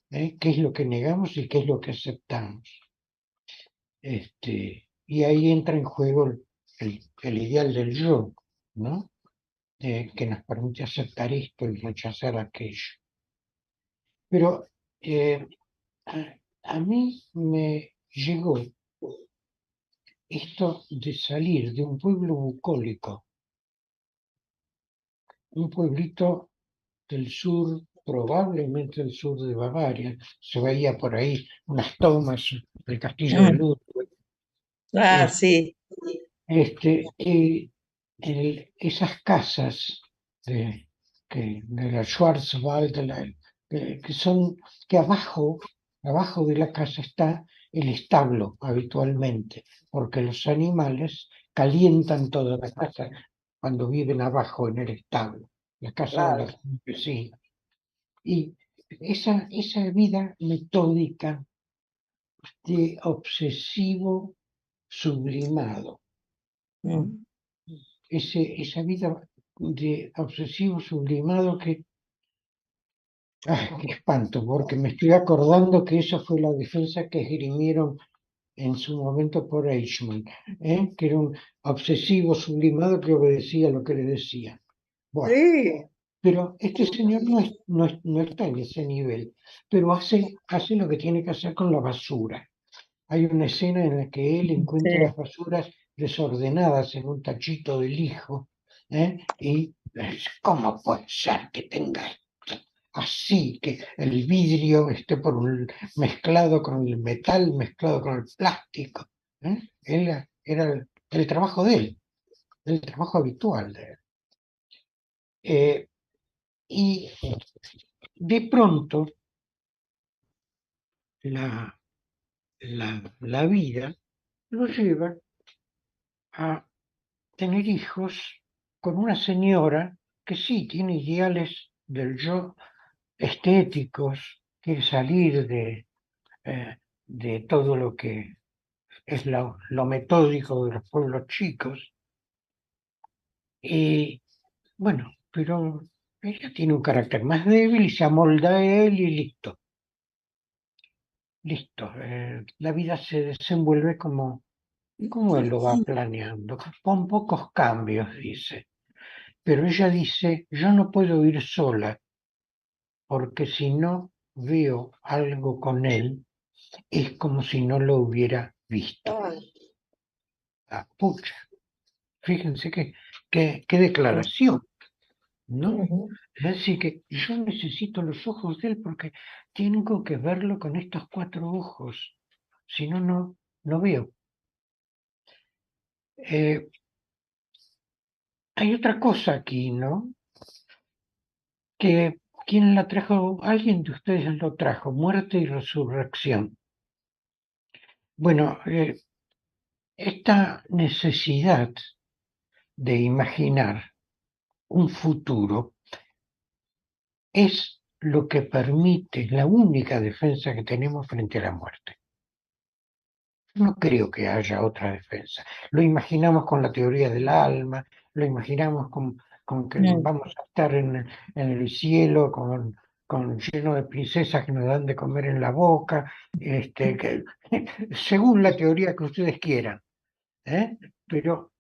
Speaker 2: ¿Qué es lo que negamos y qué es lo que aceptamos? Y ahí entra en juego el ideal del yo, ¿no? Que nos permite aceptar esto y rechazar aquello. Pero a mí me llegó esto de salir de un pueblo bucólico, un pueblito del sur, probablemente del sur de Bavaria, se veía por ahí unas tomas del castillo de Ludwig.
Speaker 6: Sí.
Speaker 2: Esas casas de la Schwarzwald, que abajo de la casa está el establo habitualmente, porque los animales calientan toda la casa cuando viven abajo en el establo, la casa de los vecinos. Y esa vida metódica de obsesivo sublimado, esa vida de obsesivo sublimado que, qué espanto, porque me estoy acordando que esa fue la defensa que esgrimieron en su momento por Eichmann, que era un obsesivo sublimado que obedecía lo que le decía. Bueno,
Speaker 3: Sí,
Speaker 2: pero este señor no está en ese nivel, pero hace lo que tiene que hacer con la basura. Hay una escena en la que él encuentra
Speaker 5: Sí.
Speaker 2: las basuras desordenadas en un tachito del hijo, y dice, ¿cómo puede ser que tenga esto así, que el vidrio esté mezclado con el metal, mezclado con el plástico? Era el trabajo de él, el trabajo habitual de él. Y de pronto la, la vida lo lleva a tener hijos con una señora que sí tiene ideales del yo estéticos, quiere salir de todo lo que es lo metódico de los pueblos chicos. Y bueno, pero ella tiene un carácter más débil y se amolda a él y listo. Listo. La vida se desenvuelve como él lo va planeando, con pocos cambios, dice. Pero ella dice, yo no puedo ir sola, porque si no veo algo con él, es como si no lo hubiera visto. Ah, pucha, fíjense qué declaración, ¿no?
Speaker 5: Ujú.
Speaker 2: Es decir, que yo necesito los ojos de él porque tengo que verlo con estos 4 ojos, si no, no veo. Eh, Hay otra cosa aquí, ¿no? Que ¿quién la trajo? Alguien de ustedes lo trajo, muerte y resurrección. Bueno, esta necesidad de imaginar un futuro es lo que permite, la única defensa que tenemos frente a la muerte. No creo que haya otra defensa. Lo imaginamos con la teoría del alma, lo imaginamos con que
Speaker 6: No.
Speaker 2: vamos a estar en el cielo lleno de princesas que nos dan de comer en la boca, según la teoría que ustedes quieran. Pero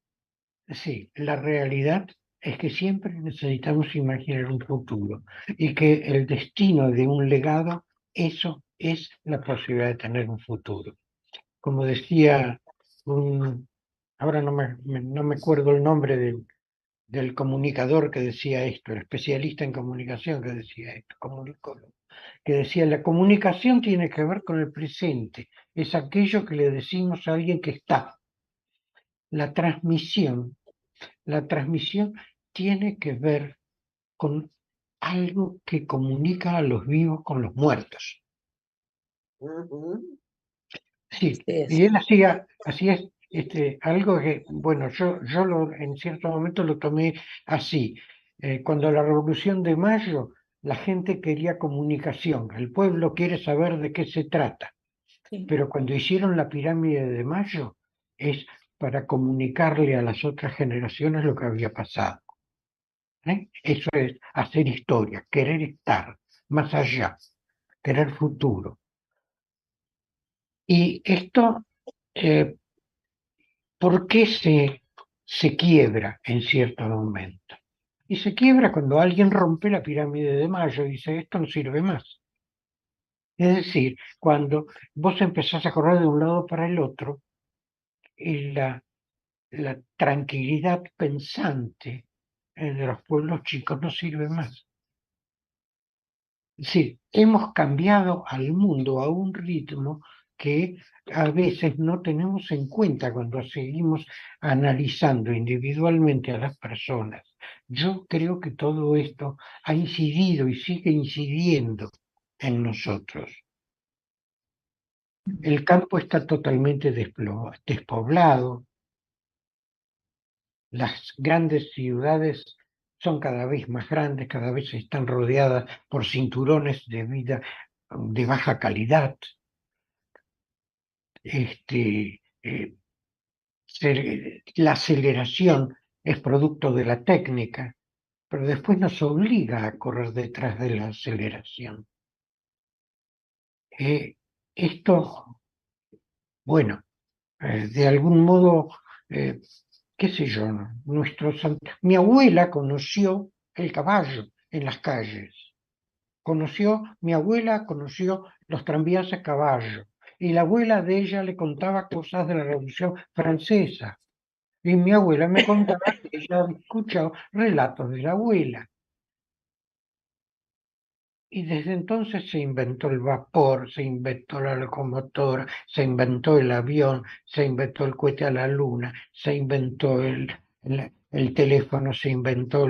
Speaker 2: sí, la realidad es que siempre necesitamos imaginar un futuro y que el destino de un legado, eso es la posibilidad de tener un futuro. Como decía ahora no me acuerdo el nombre del comunicador que decía esto, el especialista en comunicación que decía esto, comunicólogo, que decía, la comunicación tiene que ver con el presente, es aquello que le decimos a alguien que está. La transmisión tiene que ver con algo que comunica a los vivos con los muertos.
Speaker 3: ujú.
Speaker 2: Sí,
Speaker 5: Sí,
Speaker 2: y él hacía algo que, bueno, en cierto momento lo tomé así. Cuando la Revolución de Mayo, la gente quería comunicación, el pueblo quiere saber de qué se trata,
Speaker 1: Sí.
Speaker 2: pero cuando hicieron la pirámide de Mayo, es para comunicarle a las otras generaciones lo que había pasado. Eso es hacer historia, querer estar más allá, querer futuro. Y esto, ¿por qué se quiebra en cierto momento? Y se quiebra cuando alguien rompe la pirámide de Mayo y dice, esto no sirve más. Es decir, cuando vos empezás a correr de un lado para el otro, y la tranquilidad pensante de los pueblos chicos no sirve más. Sí, hemos cambiado al mundo a un ritmo que a veces no tenemos en cuenta cuando seguimos analizando individualmente a las personas. Yo creo que todo esto ha incidido y sigue incidiendo en nosotros. El campo está totalmente despoblado, las grandes ciudades son cada vez más grandes, cada vez están rodeadas por cinturones de vida de baja calidad. La aceleración es producto de la técnica, pero después nos obliga a correr detrás de la aceleración. Esto Bueno, de algún modo, qué sé yo, mi abuela conoció el caballo en las calles. Mi abuela conoció los tranvías a caballo. Y la abuela de ella le contaba cosas de la Revolución Francesa. Y mi abuela me contaba que ella había escuchado relatos de la abuela. Y desde entonces se inventó el vapor, se inventó la locomotora, se inventó el avión, se inventó el cohete a la luna, se inventó el teléfono, se inventó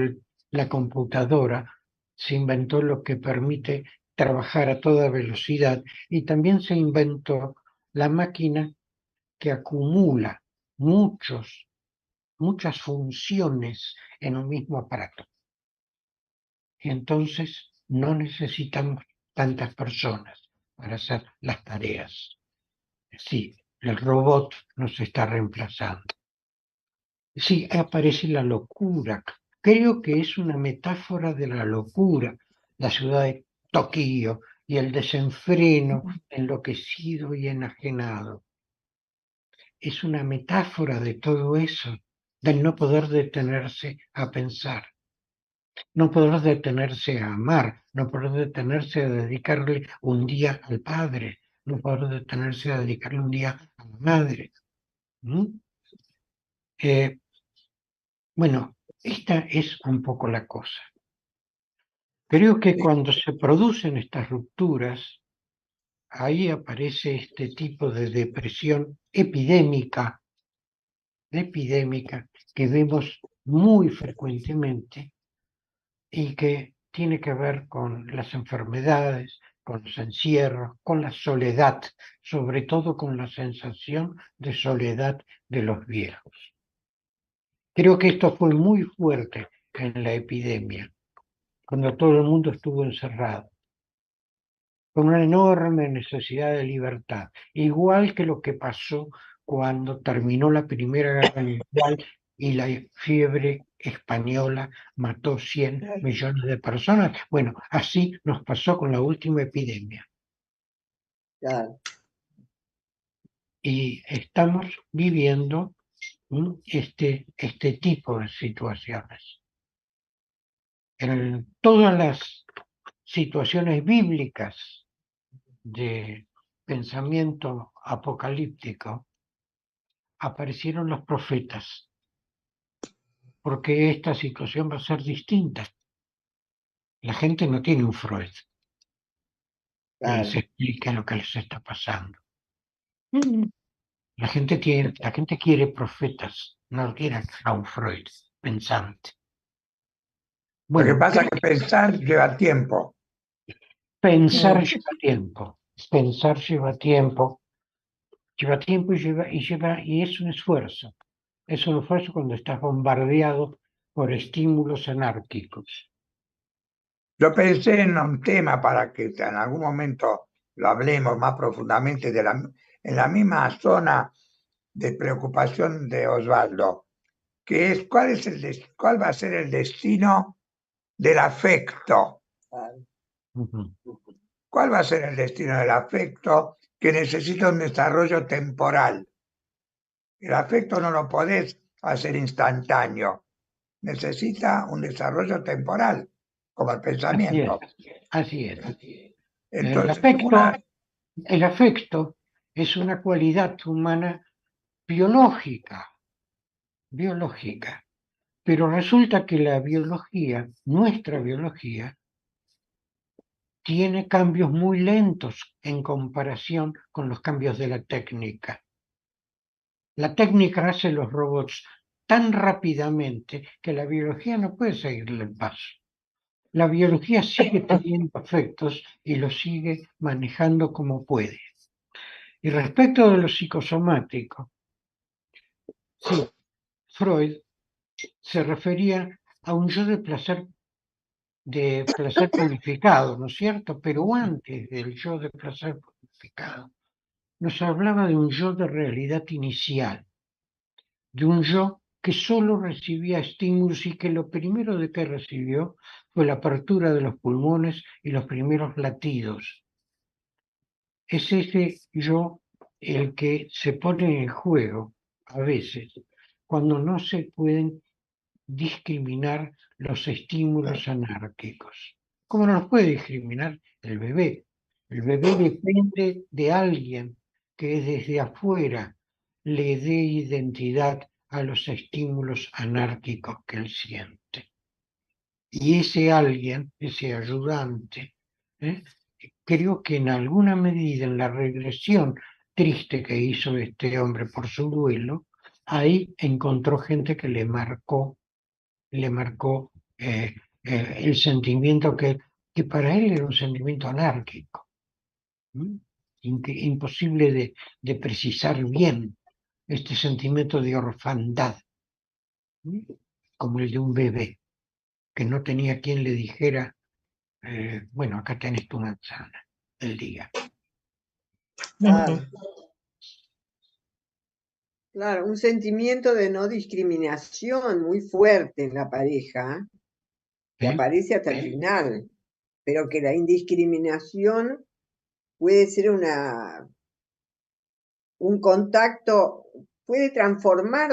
Speaker 2: la computadora, se inventó lo que permite trabajar a toda velocidad y también se inventó la máquina que acumula muchas funciones en un mismo aparato. Y entonces no necesitamos tantas personas para hacer las tareas. Sí, el robot nos está reemplazando. Sí, aparece la locura. Creo que es una metáfora de la locura, la ciudad de Tokio y el desenfreno enloquecido y enajenado. Es una metáfora de todo eso, del no poder detenerse a pensar. No poder detenerse a amar, no poder detenerse a dedicarle un día al padre, no poder detenerse a dedicarle un día a la madre. Bueno, esta es un poco la cosa. Creo que cuando se producen estas rupturas, ahí aparece este tipo de depresión epidémica que vemos muy frecuentemente y que tiene que ver con las enfermedades, con los encierros, con la soledad, sobre todo con la sensación de soledad de los viejos. Creo que esto fue muy fuerte en la epidemia, cuando todo el mundo estuvo encerrado, con una enorme necesidad de libertad, igual que lo que pasó cuando terminó la Primera Guerra Mundial y la fiebre española mató 100 millones de personas. Bueno, así nos pasó con la última epidemia.
Speaker 3: Claro.
Speaker 2: Y estamos viviendo este tipo de situaciones. En todas las situaciones bíblicas de pensamiento apocalíptico aparecieron los profetas, porque esta situación va a ser distinta. La gente no tiene un Freud que
Speaker 3: Claro.
Speaker 2: les explique lo que les está pasando. La gente quiere profetas, no quiere a un Freud pensante.
Speaker 4: Lo que
Speaker 2: Bueno,
Speaker 4: pasa es que pensar lleva tiempo.
Speaker 2: pensar lleva tiempo, pensar lleva tiempo y es un esfuerzo. Es un esfuerzo cuando estás bombardeado por estímulos anárquicos.
Speaker 4: Yo pensé en un tema para que en algún momento lo hablemos más profundamente en la misma zona de preocupación de Osvaldo, que es cuál va a ser el destino del afecto. ¿Cuál va a ser el destino del afecto que necesita un desarrollo temporal? El afecto no lo podés hacer instantáneo, necesita un desarrollo temporal, como el pensamiento.
Speaker 2: Así es.
Speaker 4: Entonces,
Speaker 2: El afecto es una cualidad humana biológica, pero resulta que la biología, nuestra biología, tiene cambios muy lentos en comparación con los cambios de la técnica. La técnica hace los robots tan rápidamente que la biología no puede seguirle el paso. La biología sigue teniendo afectos y los sigue manejando como puede. Y respecto de lo psicosomático, sí, Freud se refería a un yo de placer purificado, ¿no es cierto? Pero antes del yo de placer purificado, nos hablaba de un yo de realidad inicial, de un yo que solo recibía estímulos y que lo primero de que recibió fue la apertura de los pulmones y los primeros latidos. Es ese yo el que se pone en juego a veces cuando no se pueden discriminar los estímulos anárquicos. ¿Cómo no los puede discriminar el bebé? El bebé depende de alguien que desde afuera le dé identidad a los estímulos anárquicos que él siente. Y ese alguien, ese ayudante, ¿eh? Creo que en alguna medida en la regresión triste que hizo este hombre por su duelo, ahí encontró gente que le marcó el sentimiento que para él era un sentimiento anárquico, ¿m? Imposible de precisar bien este sentimiento de orfandad, ¿m? Como el de un bebé que no tenía quien le dijera, bueno, acá tenés tu manzana del día.
Speaker 3: Claro, claro, un sentimiento de no discriminación muy fuerte en la pareja, que
Speaker 2: ¿Eh?
Speaker 3: aparece hasta el final, pero que la indiscriminación puede ser un contacto, puede transformar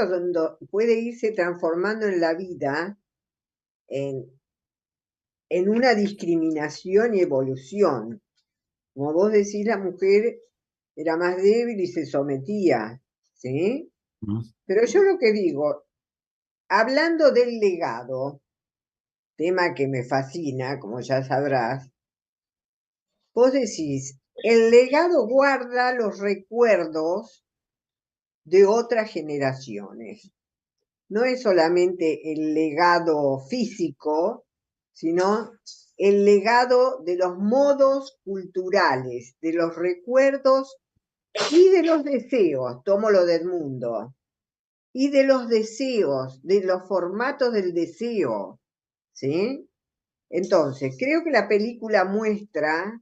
Speaker 3: puede irse transformando en la vida en una discriminación y evolución. Como vos decís, la mujer era más débil y se sometía, ¿sí?
Speaker 2: ¿Mm?
Speaker 3: Pero yo lo que digo, hablando del legado, tema que me fascina, como ya sabrás, vos decís, el legado guarda los recuerdos de otras generaciones. No es solamente el legado físico, sino el legado de los modos culturales, de los recuerdos y de los deseos, tomo lo del mundo, y de los deseos, de los formatos del deseo, ¿sí? Entonces, creo que la película muestra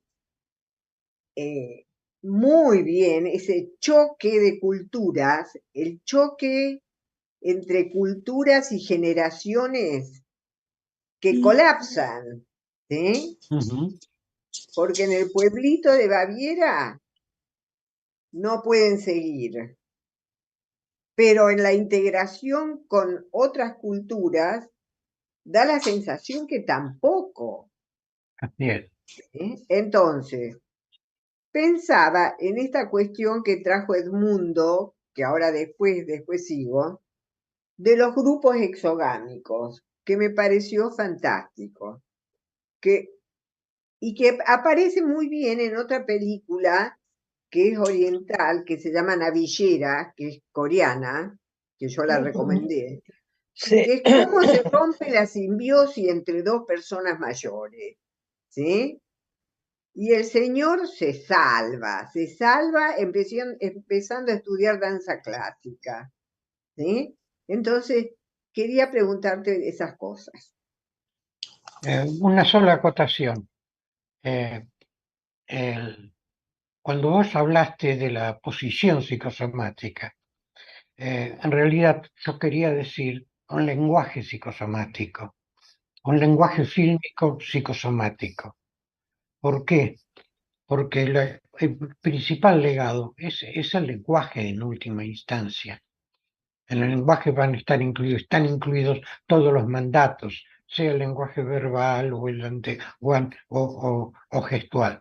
Speaker 3: muy bien ese choque de culturas, el choque entre culturas y generaciones que colapsan, ¿sí?
Speaker 2: Ujú.
Speaker 3: Porque en el pueblito de Baviera no pueden seguir, pero en la integración con otras culturas da la sensación que tampoco,
Speaker 2: Así es.
Speaker 3: ¿sí? Entonces, pensaba en esta cuestión que trajo Edmundo, que ahora después sigo, de los grupos exogámicos, que me pareció fantástico, y que aparece muy bien en otra película que es oriental, que se llama Navillera, que es coreana, que yo la recomendé,
Speaker 5: Sí.
Speaker 3: que es cómo se rompe la simbiosis entre dos personas mayores, ¿sí? Y el señor se salva empezando a estudiar danza clásica, ¿sí? Entonces, quería preguntarte esas cosas.
Speaker 2: Una sola acotación. Eh, Cuando vos hablaste de la posición psicosomática, en realidad yo quería decir un lenguaje psicosomático, un lenguaje fílmico psicosomático. ¿Por qué? Porque el principal legado es el lenguaje en última instancia. En el lenguaje están incluidos todos los mandatos, sea el lenguaje verbal o o gestual.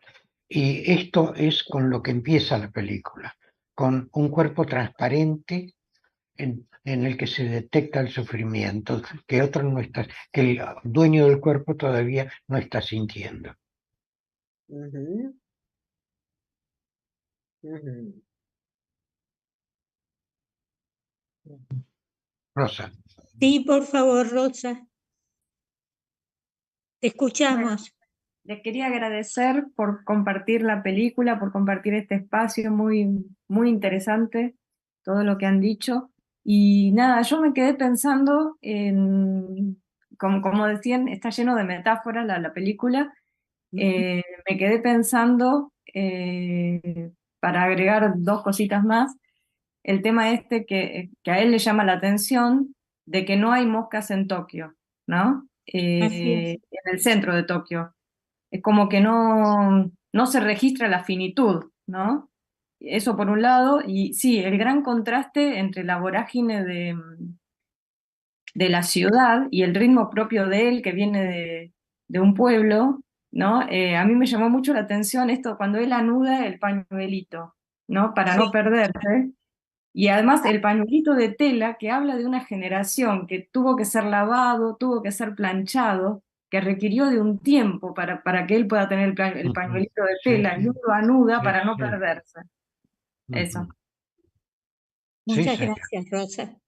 Speaker 2: Y esto es con lo que empieza la película, con un cuerpo transparente en el que se detecta el sufrimiento, que otro no está, que el dueño del cuerpo todavía no está sintiendo.
Speaker 3: Ujú, ujú.
Speaker 2: Rosa.
Speaker 1: Sí, por favor, Rosa. Te
Speaker 7: Bueno,
Speaker 1: escuchamos.
Speaker 7: les quería agradecer por compartir la película, por compartir este espacio muy, muy interesante, todo lo que han dicho. Y nada, yo me quedé pensando en, como decían, está lleno de metáforas la película. Me quedé pensando, para agregar dos cositas más, el tema este que a él le llama la atención de que no hay moscas en Tokio, ¿no?
Speaker 1: Así es.
Speaker 7: En el centro de Tokio. Es como que no se registra la finitud, ¿no? eso por un lado, y sí, el gran contraste entre la vorágine de la ciudad y el ritmo propio de él, que viene de un pueblo, ¿no? A mí me llamó mucho la atención esto cuando él anuda el pañuelito, ¿no? Para
Speaker 5: Sí,
Speaker 7: no perderse. Y además el pañuelito de tela que habla de una generación que tuvo que ser lavado, tuvo que ser planchado, que requirió de un tiempo para que él pueda tener el
Speaker 2: Ujú.
Speaker 7: pañuelito de
Speaker 2: Sí,
Speaker 7: tela, y uno lo anuda
Speaker 2: sí,
Speaker 7: para no
Speaker 2: sí.
Speaker 7: perderse. Eso.
Speaker 2: Ujú. Sí,
Speaker 1: Muchas
Speaker 2: señor.
Speaker 1: gracias, Rosa.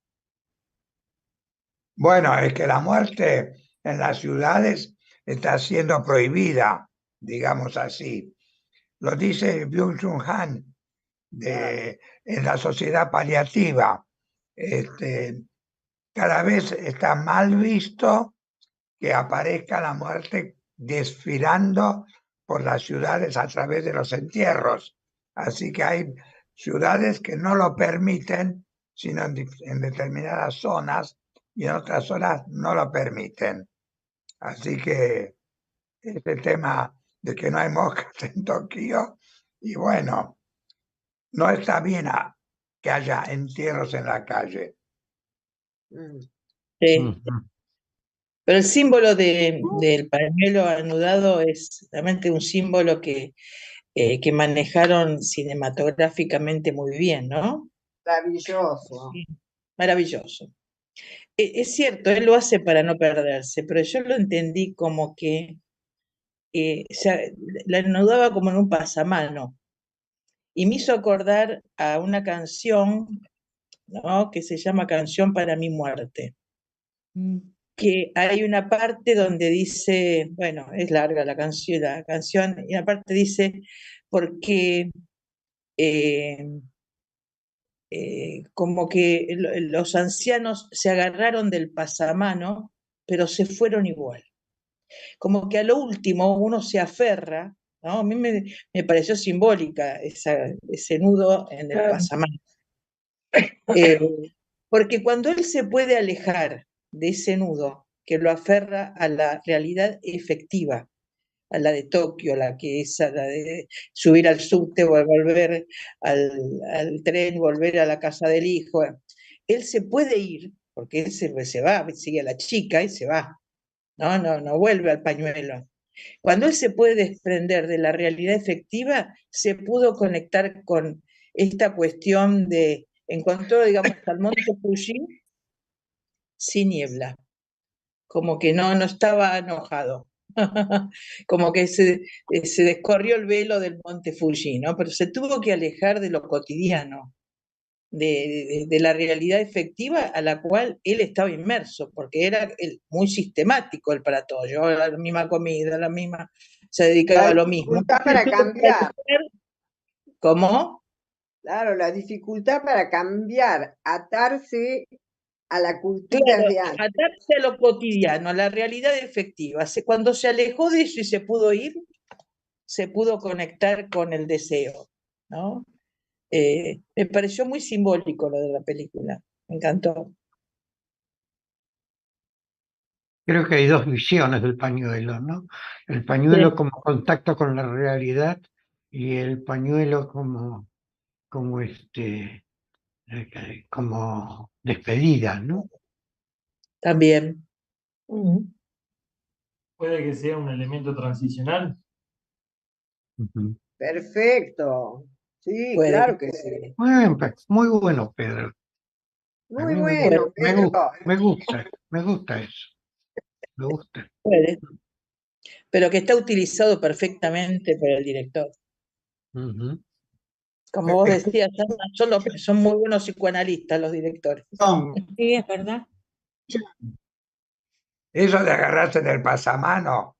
Speaker 4: Bueno, es que la muerte en las ciudades está siendo prohibida, digamos así. Lo dice Byung-Chul Han en la sociedad paliativa. Cada vez está mal visto que aparezca la muerte desfilando por las ciudades a través de los entierros. Así que hay ciudades que no lo permiten, sino en determinadas zonas, y en otras zonas no lo permiten. Así que este tema de que no hay moscas en Tokio, y bueno, no está bien que haya entierros en la calle.
Speaker 6: Sí.
Speaker 2: Ujú.
Speaker 6: Pero el símbolo del pañuelo anudado es realmente un símbolo que manejaron cinematográficamente muy bien, ¿no?
Speaker 3: Maravilloso.
Speaker 6: Sí, maravilloso. Es cierto, él lo hace para no perderse, pero yo lo entendí como que la anudaba como en un pasamano. Y me hizo acordar a una canción, ¿no? Que se llama Canción para mi muerte. Que hay una parte donde dice, bueno, es larga la canción, y una parte dice, porque como que los ancianos se agarraron del pasamano, pero se fueron igual. Como que a lo último uno se aferra, ¿no? A mí me pareció simbólica ese nudo en el pasamano. Porque cuando él se puede alejar de ese nudo que lo aferra a la realidad efectiva, a la de Tokio, la que es a la de subir al subte, volver al tren, volver a la casa del hijo. Él se puede ir, porque él se va, sigue a la chica y se va. No vuelve al pañuelo. Cuando él se puede desprender de la realidad efectiva, se pudo conectar con esta cuestión de, encontró, digamos, al monte Fuji sin niebla, como que no estaba enojado. Como que se descorrió el velo del monte Fuji, ¿no? Pero se tuvo que alejar de lo cotidiano, de la realidad efectiva a la cual él estaba inmerso, porque era muy sistemático él para todo. Yo la misma comida, la misma, se dedicaba
Speaker 3: La
Speaker 6: a lo mismo.
Speaker 3: dificultad para cambiar.
Speaker 6: ¿Cómo?
Speaker 3: Claro, la dificultad para cambiar, atarse a la cultura
Speaker 6: Claro,
Speaker 3: de antes.
Speaker 6: atarse a lo cotidiano, a la realidad efectiva. Cuando se alejó de eso y se pudo ir, se pudo conectar con el deseo, ¿no? Me pareció muy simbólico lo de la película, me encantó.
Speaker 2: Creo que hay dos visiones del pañuelo, ¿no? El pañuelo
Speaker 6: Sí.
Speaker 2: como contacto con la realidad y el pañuelo como despedida, ¿no?
Speaker 6: También.
Speaker 8: Puede que sea un elemento transicional.
Speaker 2: Ujú.
Speaker 3: Perfecto. Sí,
Speaker 6: Puede.
Speaker 3: claro que sí.
Speaker 2: Muy bien, muy bueno, Pedro. A
Speaker 3: Muy
Speaker 2: mí
Speaker 3: bueno, Pedro.
Speaker 2: me gusta eso. Me gusta.
Speaker 6: Puede. Pero que está utilizado perfectamente por el director.
Speaker 2: Ujú.
Speaker 6: Como vos decías, son muy buenos psicoanalistas los directores.
Speaker 1: Sí, es verdad.
Speaker 4: Eso de agarrarse del pasamano,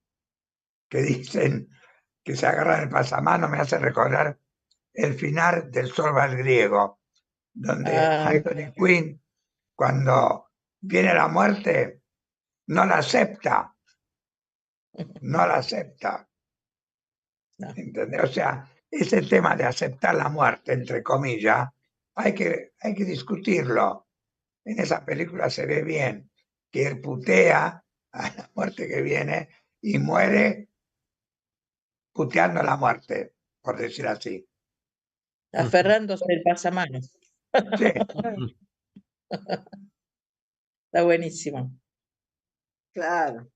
Speaker 4: que dicen que se agarran el pasamano, me hace recordar el final del Sol al griego, donde Anthony Quinn, cuando viene la muerte, no la acepta. No la acepta.
Speaker 6: No.
Speaker 4: ¿Entendés? O sea, ese tema de aceptar la muerte, entre comillas, hay que discutirlo. En esa película se ve bien que él putea a la muerte que viene y muere puteando a la muerte, por decir así.
Speaker 6: aferrándose el pasamanos.
Speaker 4: Sí,
Speaker 6: Está buenísimo.
Speaker 3: Claro.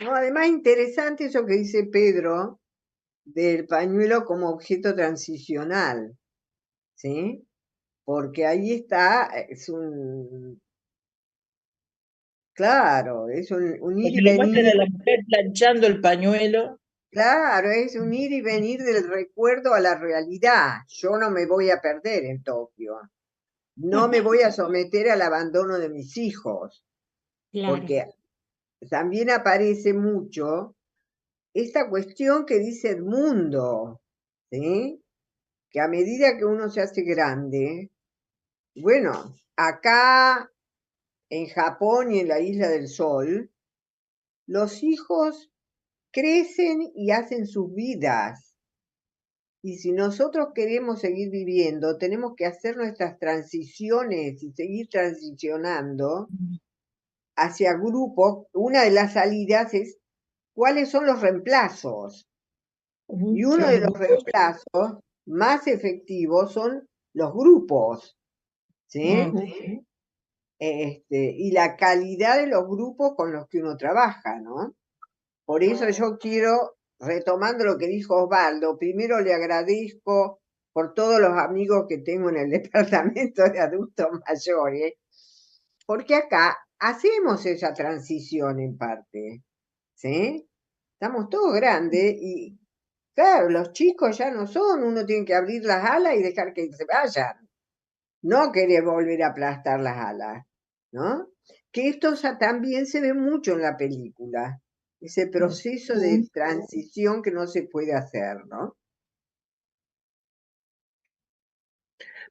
Speaker 3: No, además interesante eso que dice Pedro del pañuelo como objeto transicional, ¿sí? Porque ahí está, claro, es un ir
Speaker 6: Porque
Speaker 3: y
Speaker 6: lo muestran a
Speaker 3: venir,
Speaker 6: la mujer planchando el pañuelo.
Speaker 3: claro, es un ir y venir del recuerdo a la realidad. Yo no me voy a perder en Tokio, no me voy a someter al abandono de mis hijos,
Speaker 1: Claro.
Speaker 3: porque también aparece mucho esta cuestión que dice Edmundo, ¿sí? Que a medida que uno se hace grande, bueno, acá en Japón y en la Isla del Sol, los hijos crecen y hacen sus vidas. Y si nosotros queremos seguir viviendo, tenemos que hacer nuestras transiciones y seguir transicionando hacia grupos. Una de las salidas es cuáles son los reemplazos. Y uno de los reemplazos más efectivos son los grupos, ¿sí? Y la calidad de los grupos con los que uno trabaja, ¿no? Por eso yo quiero, retomando lo que dijo Osvaldo, primero le agradezco por todos los amigos que tengo en el departamento de adultos mayores, porque acá hacemos esa transición en parte, ¿sí? Estamos todos grandes y, claro, los chicos ya no son, uno tiene que abrir las alas y dejar que se vayan, no querer volver a aplastar las alas, ¿no? Que esto también se ve mucho en la película, ese proceso de transición que no se puede hacer, ¿no?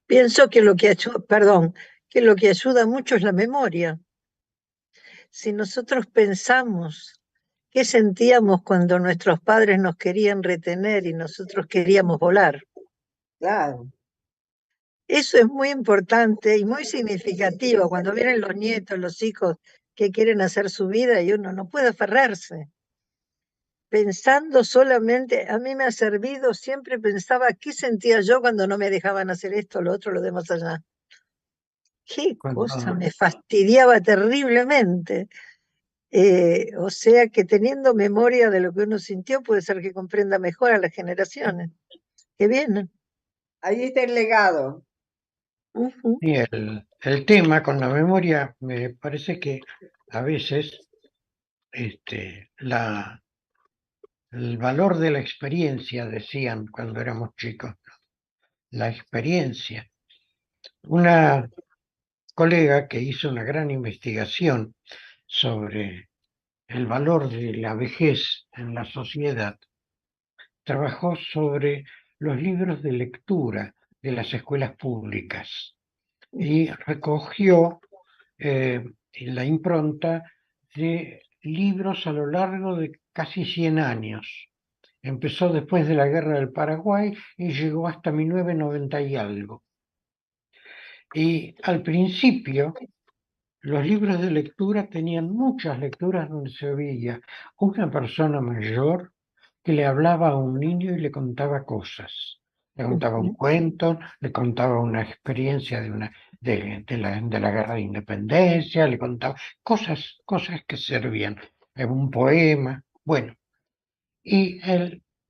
Speaker 5: Pienso que que lo que ayuda mucho es la memoria. Si nosotros pensamos qué sentíamos cuando nuestros padres nos querían retener y nosotros queríamos volar,
Speaker 3: Claro.
Speaker 5: eso es muy importante y muy significativo cuando vienen los nietos, los hijos que quieren hacer su vida y uno no puede aferrarse. Pensando solamente, a mí me ha servido, siempre pensaba qué sentía yo cuando no me dejaban hacer esto, lo otro, lo demás allá. Qué cosa, me fastidiaba terriblemente. O sea que teniendo memoria de lo que uno sintió, puede ser que comprenda mejor a las generaciones que vienen.
Speaker 3: Ahí está el legado.
Speaker 2: Y el tema con la memoria, me parece que a veces el valor de la experiencia, decían cuando éramos chicos, la experiencia. Una colega que hizo una gran investigación sobre el valor de la vejez en la sociedad, trabajó sobre los libros de lectura de las escuelas públicas y recogió la impronta de libros a lo largo de casi 100 años. Empezó después de la Guerra del Paraguay y llegó hasta 1990 y algo. Y al principio, los libros de lectura tenían muchas lecturas donde se veía una persona mayor que le hablaba a un niño y le contaba cosas. Le contaba un cuento, le contaba una experiencia de la guerra de independencia, le contaba cosas que servían, un poema. Bueno, y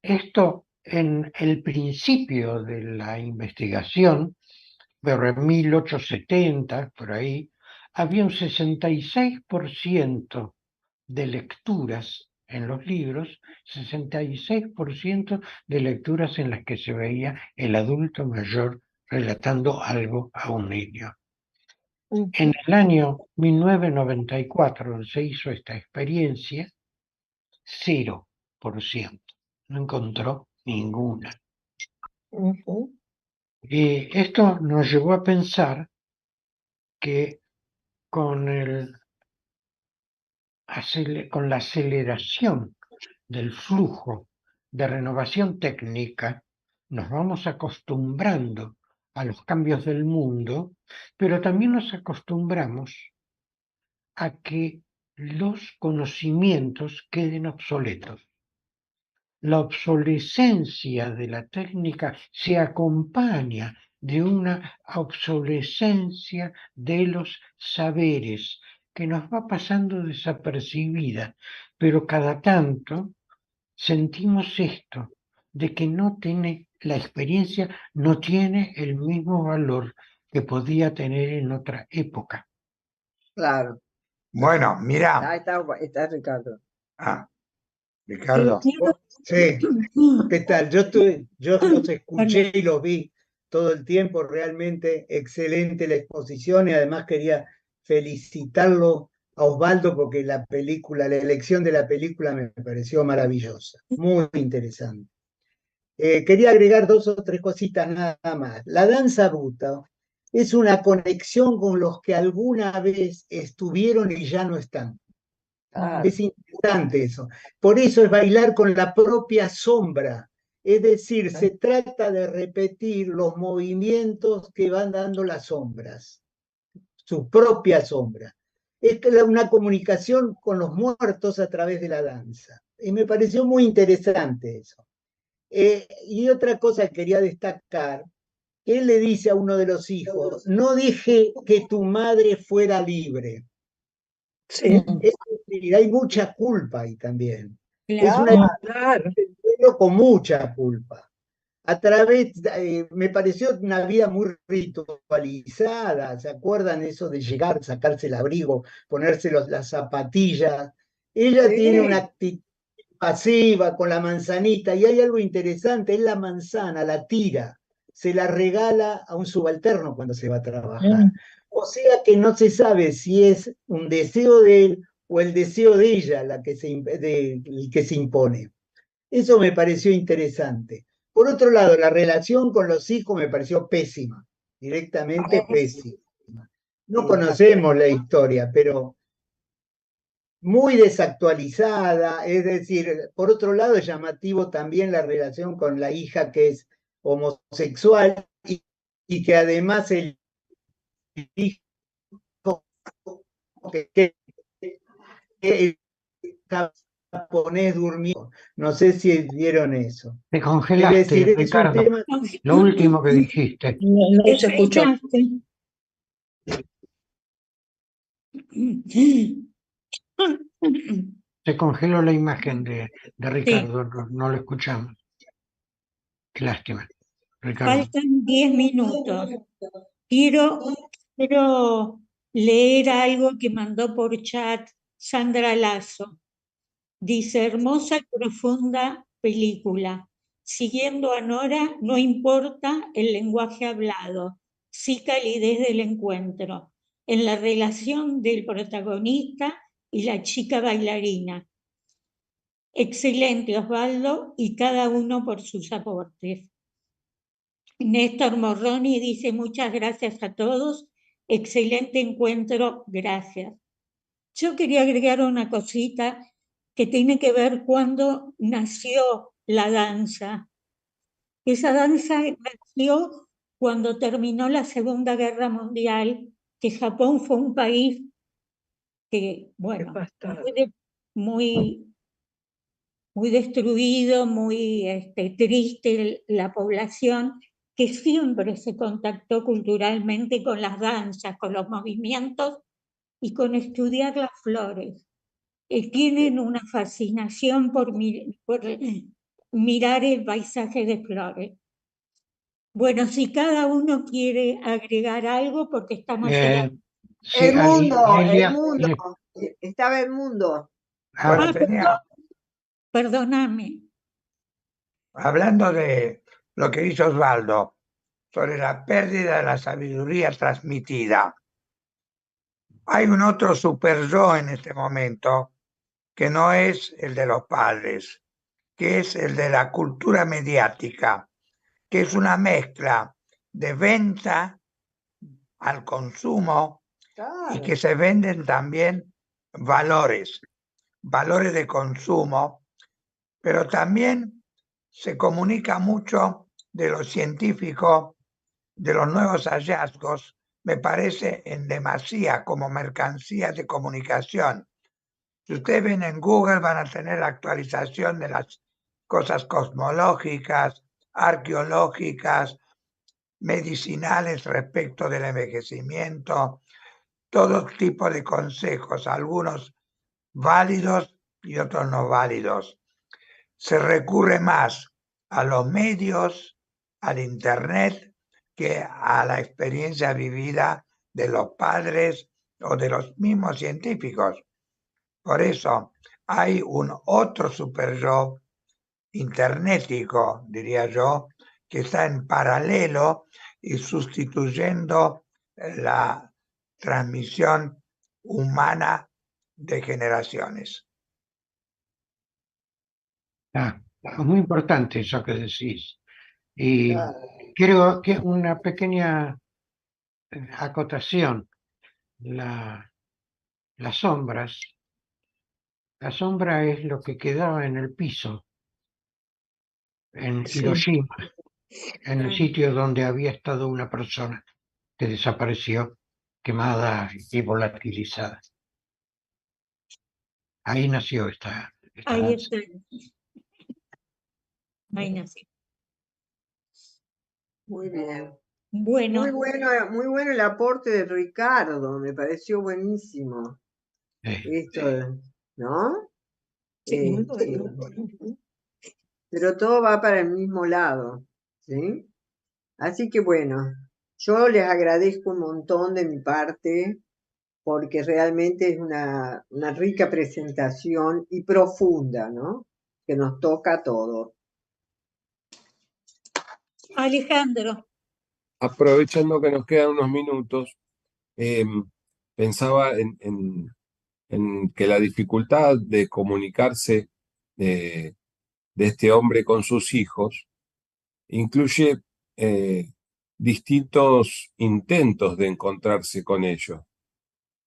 Speaker 2: esto en el principio de la investigación, pero en 1870, por ahí, había un 66% de lecturas en los libros, 66% de lecturas en las que se veía el adulto mayor relatando algo a un niño. En el año 1994 se hizo esta experiencia, 0%, no encontró ninguna. Y esto nos llevó a pensar que con la aceleración del flujo de renovación técnica, nos vamos acostumbrando a los cambios del mundo, pero también nos acostumbramos a que los conocimientos queden obsoletos. la obsolescencia de la técnica se acompaña de una obsolescencia de los saberes que nos va pasando desapercibida, pero cada tanto sentimos esto, de que no tiene, la experiencia no tiene el mismo valor que podía tener en otra época.
Speaker 3: Claro.
Speaker 4: Bueno, mira.
Speaker 3: Ah, está Ricardo.
Speaker 4: Ah, Ricardo.
Speaker 9: Sí, ¿qué tal? Yo los escuché y los vi todo el tiempo, realmente excelente la exposición y además quería felicitarlo a Osvaldo porque la película, la elección de la película me pareció maravillosa, muy interesante. Quería agregar 2 o 3 cositas nada más. La danza bruta es una conexión con los que alguna vez estuvieron y ya no están.
Speaker 3: Claro.
Speaker 9: Es interesante eso. Por eso es bailar con la propia sombra. Es decir, se trata de repetir los movimientos que van dando las sombras, su propia sombra. Es una comunicación con los muertos a través de la danza. Y me pareció muy interesante eso. Y otra cosa que quería destacar, él le dice a uno de los hijos, no dije que tu madre fuera libre.
Speaker 5: Sí,
Speaker 9: Es decir, hay mucha culpa ahí también. Es
Speaker 1: Claro.
Speaker 9: una
Speaker 5: claro.
Speaker 9: con mucha culpa. A través, me pareció una vida muy ritualizada. ¿Se acuerdan eso de llegar, sacarse el abrigo, ponerse las zapatillas? Ella tiene una actitud pasiva con la manzanita y hay algo interesante, es la manzana, la tira, se la regala a un subalterno cuando se va a trabajar. O sea que no se sabe si es un deseo de él o el deseo de ella el que se impone. Eso me pareció interesante. Por otro lado, la relación con los hijos me pareció pésima, directamente pésima. No conocemos la historia, pero muy desactualizada, es decir, por otro lado es llamativo también la relación con la hija que es homosexual y que además el hijo que el japonés durmió, no sé si vieron eso.
Speaker 2: Te
Speaker 9: Es
Speaker 2: congelaste,
Speaker 9: decir, es un
Speaker 2: Ricardo.
Speaker 9: tema...
Speaker 2: Lo último que dijiste.
Speaker 6: No se escuchó.
Speaker 2: Se congeló la imagen de Ricardo, no lo escuchamos. Qué lástima, Ricardo.
Speaker 1: Faltan 10 minutos. Quiero leer algo que mandó por chat Sandra Lazo. Dice, hermosa y profunda película. Siguiendo a Nora, no importa el lenguaje hablado, sí calidez del encuentro, en la relación del protagonista y la chica bailarina. Excelente, Osvaldo, y cada uno por sus aportes. Néstor Morroni dice, muchas gracias a todos, excelente encuentro, gracias. Yo quería agregar una cosita que tiene que ver cuando nació la danza. Esa danza nació cuando terminó la Segunda Guerra Mundial, que Japón fue un país que, bueno, muy destruido, muy triste la población, que siempre se contactó culturalmente con las danzas, con los movimientos y con estudiar las flores. Tienen una fascinación por mirar el paisaje de flores. Bueno, si cada uno quiere agregar algo, porque estamos en
Speaker 2: sí,
Speaker 3: el mundo,
Speaker 2: Elia,
Speaker 3: estaba el mundo.
Speaker 4: Bueno,
Speaker 1: perdóname.
Speaker 4: Hablando de lo que dice Osvaldo sobre la pérdida de la sabiduría transmitida, hay un otro super yo en este momento que no es el de los padres, que es el de la cultura mediática, que es una mezcla de venta al consumo y que se venden también valores de consumo, pero también se comunica mucho de lo científico, de los nuevos hallazgos, me parece en demasía como mercancía de comunicación. Si ustedes ven en Google van a tener la actualización de las cosas cosmológicas, arqueológicas, medicinales respecto del envejecimiento, todo tipo de consejos, algunos válidos y otros no válidos. Se recurre más a los medios, al Internet, que a la experiencia vivida de los padres o de los mismos científicos. Por eso hay un otro superyo internetico, diría yo, que está en paralelo y sustituyendo la transmisión humana de generaciones.
Speaker 2: Es muy importante eso que decís. Y creo que una pequeña acotación. Las sombras. La sombra es lo que quedaba en el piso, en
Speaker 5: Sí.
Speaker 2: Hiroshima, en el sitio donde había estado una persona que desapareció, quemada y volatilizada. Ahí nació esta
Speaker 1: Ahí
Speaker 2: danza.
Speaker 1: está. Ahí nació.
Speaker 3: Muy bien.
Speaker 1: Bueno,
Speaker 3: Muy bueno el aporte de Ricardo, me pareció buenísimo. Esto, ¿no?
Speaker 5: Sí.
Speaker 3: Pero todo va para el mismo lado, ¿sí? Así que bueno, yo les agradezco un montón de mi parte, porque realmente es una rica presentación y profunda, ¿no? Que nos toca a todos.
Speaker 1: Alejandro.
Speaker 10: Aprovechando que nos quedan unos minutos, pensaba en que la dificultad de comunicarse de este hombre con sus hijos incluye distintos intentos de encontrarse con ellos,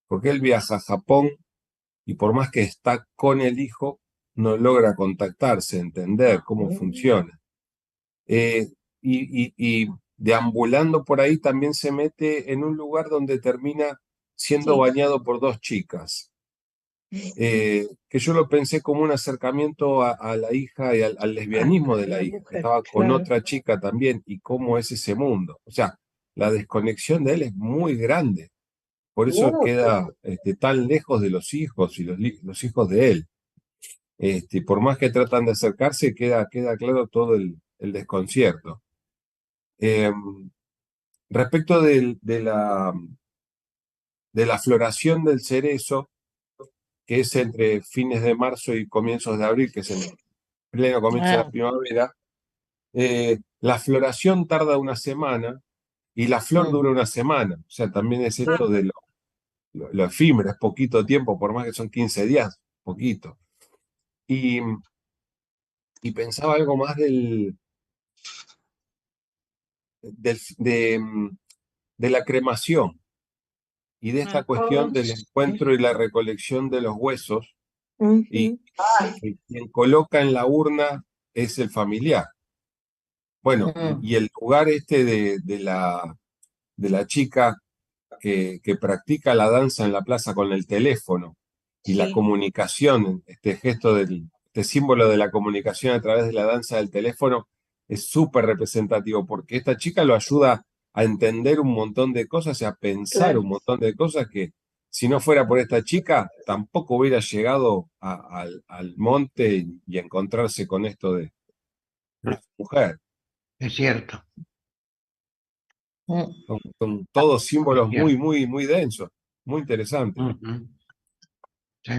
Speaker 10: porque él viaja a Japón y por más que está con el hijo, no logra contactarse, entender cómo funciona. Y deambulando por ahí también se mete en un lugar donde termina siendo bañado por dos chicas, que yo lo pensé como un acercamiento a la hija y al lesbianismo de la hija, que estaba con otra chica también, y cómo es ese mundo. O sea, la desconexión de él es muy grande, por eso queda tan lejos de los hijos y los hijos de él. Por más que tratan de acercarse, queda claro todo el desconcierto. Respecto de la floración del cerezo, que es entre fines de marzo y comienzos de abril, que es en pleno comienzo de la primavera, la floración tarda una semana y la flor dura una semana. O sea, también es esto de lo efímero, es poquito tiempo, por más que son 15 días, poquito. Y pensaba algo más de la cremación y de esta cuestión del encuentro y la recolección de los huesos, y quien coloca en la urna es el familiar. Bueno, y el lugar de la chica que practica la danza en la plaza con el teléfono y la comunicación, este gesto este símbolo de la comunicación a través de la danza del teléfono es súper representativo, porque esta chica lo ayuda a entender un montón de cosas y a pensar un montón de cosas que, si no fuera por esta chica, tampoco hubiera llegado al monte y a encontrarse con esto de la mujer.
Speaker 2: Es cierto.
Speaker 10: Son todos símbolos muy, muy, muy densos, muy interesantes.
Speaker 2: Sí.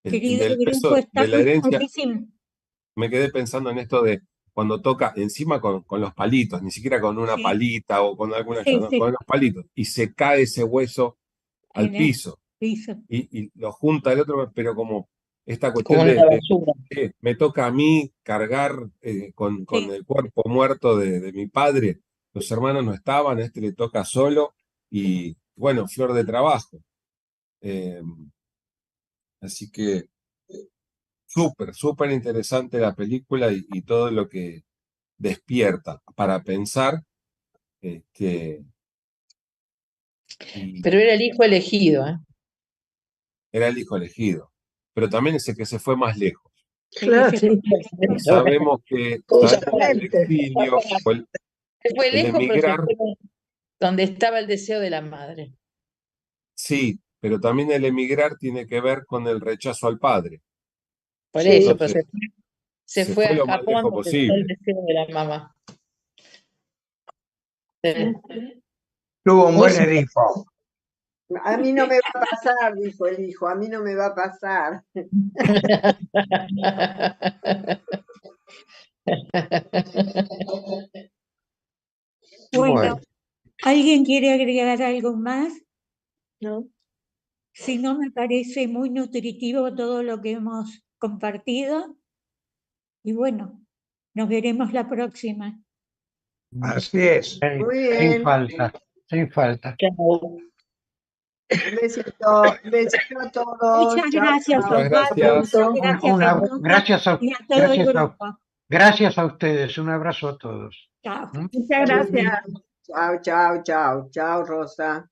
Speaker 1: Querido
Speaker 10: Del peso
Speaker 1: grupo, está
Speaker 10: de la herencia,
Speaker 1: buenísimo.
Speaker 10: me quedé pensando en esto de cuando toca encima con los palitos, ni siquiera con una palita o con alguna ayuda, con los palitos, y se cae ese hueso al piso. Y lo junta el otro, pero como esta cuestión me toca a mí cargar con el cuerpo muerto de mi padre, los hermanos no estaban, a este le toca solo, y bueno, flor de trabajo. Así que súper, súper interesante la película y todo lo que despierta para pensar.
Speaker 6: Pero era el hijo elegido, ¿eh?
Speaker 10: Era el hijo elegido. pero también es el que se fue más lejos.
Speaker 5: Claro, sí.
Speaker 10: Sabemos que el
Speaker 5: Justamente.
Speaker 10: exilio o el
Speaker 6: Se fue lejos, pero se
Speaker 10: emigrar,
Speaker 6: fue donde estaba el deseo de la madre.
Speaker 10: sí, pero también el emigrar tiene que ver con el rechazo al padre.
Speaker 6: Por
Speaker 5: Sí.
Speaker 6: eso, pero
Speaker 10: Entonces,
Speaker 6: se
Speaker 10: se
Speaker 6: fue
Speaker 10: fue
Speaker 6: a
Speaker 10: lo más
Speaker 6: Japón
Speaker 10: lejos
Speaker 6: donde está el
Speaker 10: posible.
Speaker 6: deseo de la mamá. Sí.
Speaker 4: Tuvo un
Speaker 6: Muy
Speaker 4: buen Edipo.
Speaker 3: A mí no me va a pasar, dijo el hijo, a mí no me va a pasar.
Speaker 1: Bueno,
Speaker 2: Bueno,
Speaker 1: ¿alguien quiere agregar algo más?
Speaker 5: ¿No?
Speaker 1: Si no, me parece muy nutritivo todo lo que hemos compartido. Y bueno, nos veremos la próxima.
Speaker 4: Así es.
Speaker 3: Muy
Speaker 2: sin
Speaker 3: bien.
Speaker 2: falta, sin falta.
Speaker 6: Chao.
Speaker 3: Un besito a todos.
Speaker 1: Muchas
Speaker 3: Chao,
Speaker 1: gracias,
Speaker 3: chao.
Speaker 10: Muchas
Speaker 1: Osvaldo.
Speaker 10: gracias.
Speaker 1: Muchas gracias a Rosa y a todo el grupo.
Speaker 2: Gracias a ustedes. Un abrazo a todos.
Speaker 1: Chao.
Speaker 7: Muchas gracias.
Speaker 3: Chao, chao, chao. Chao, Rosa.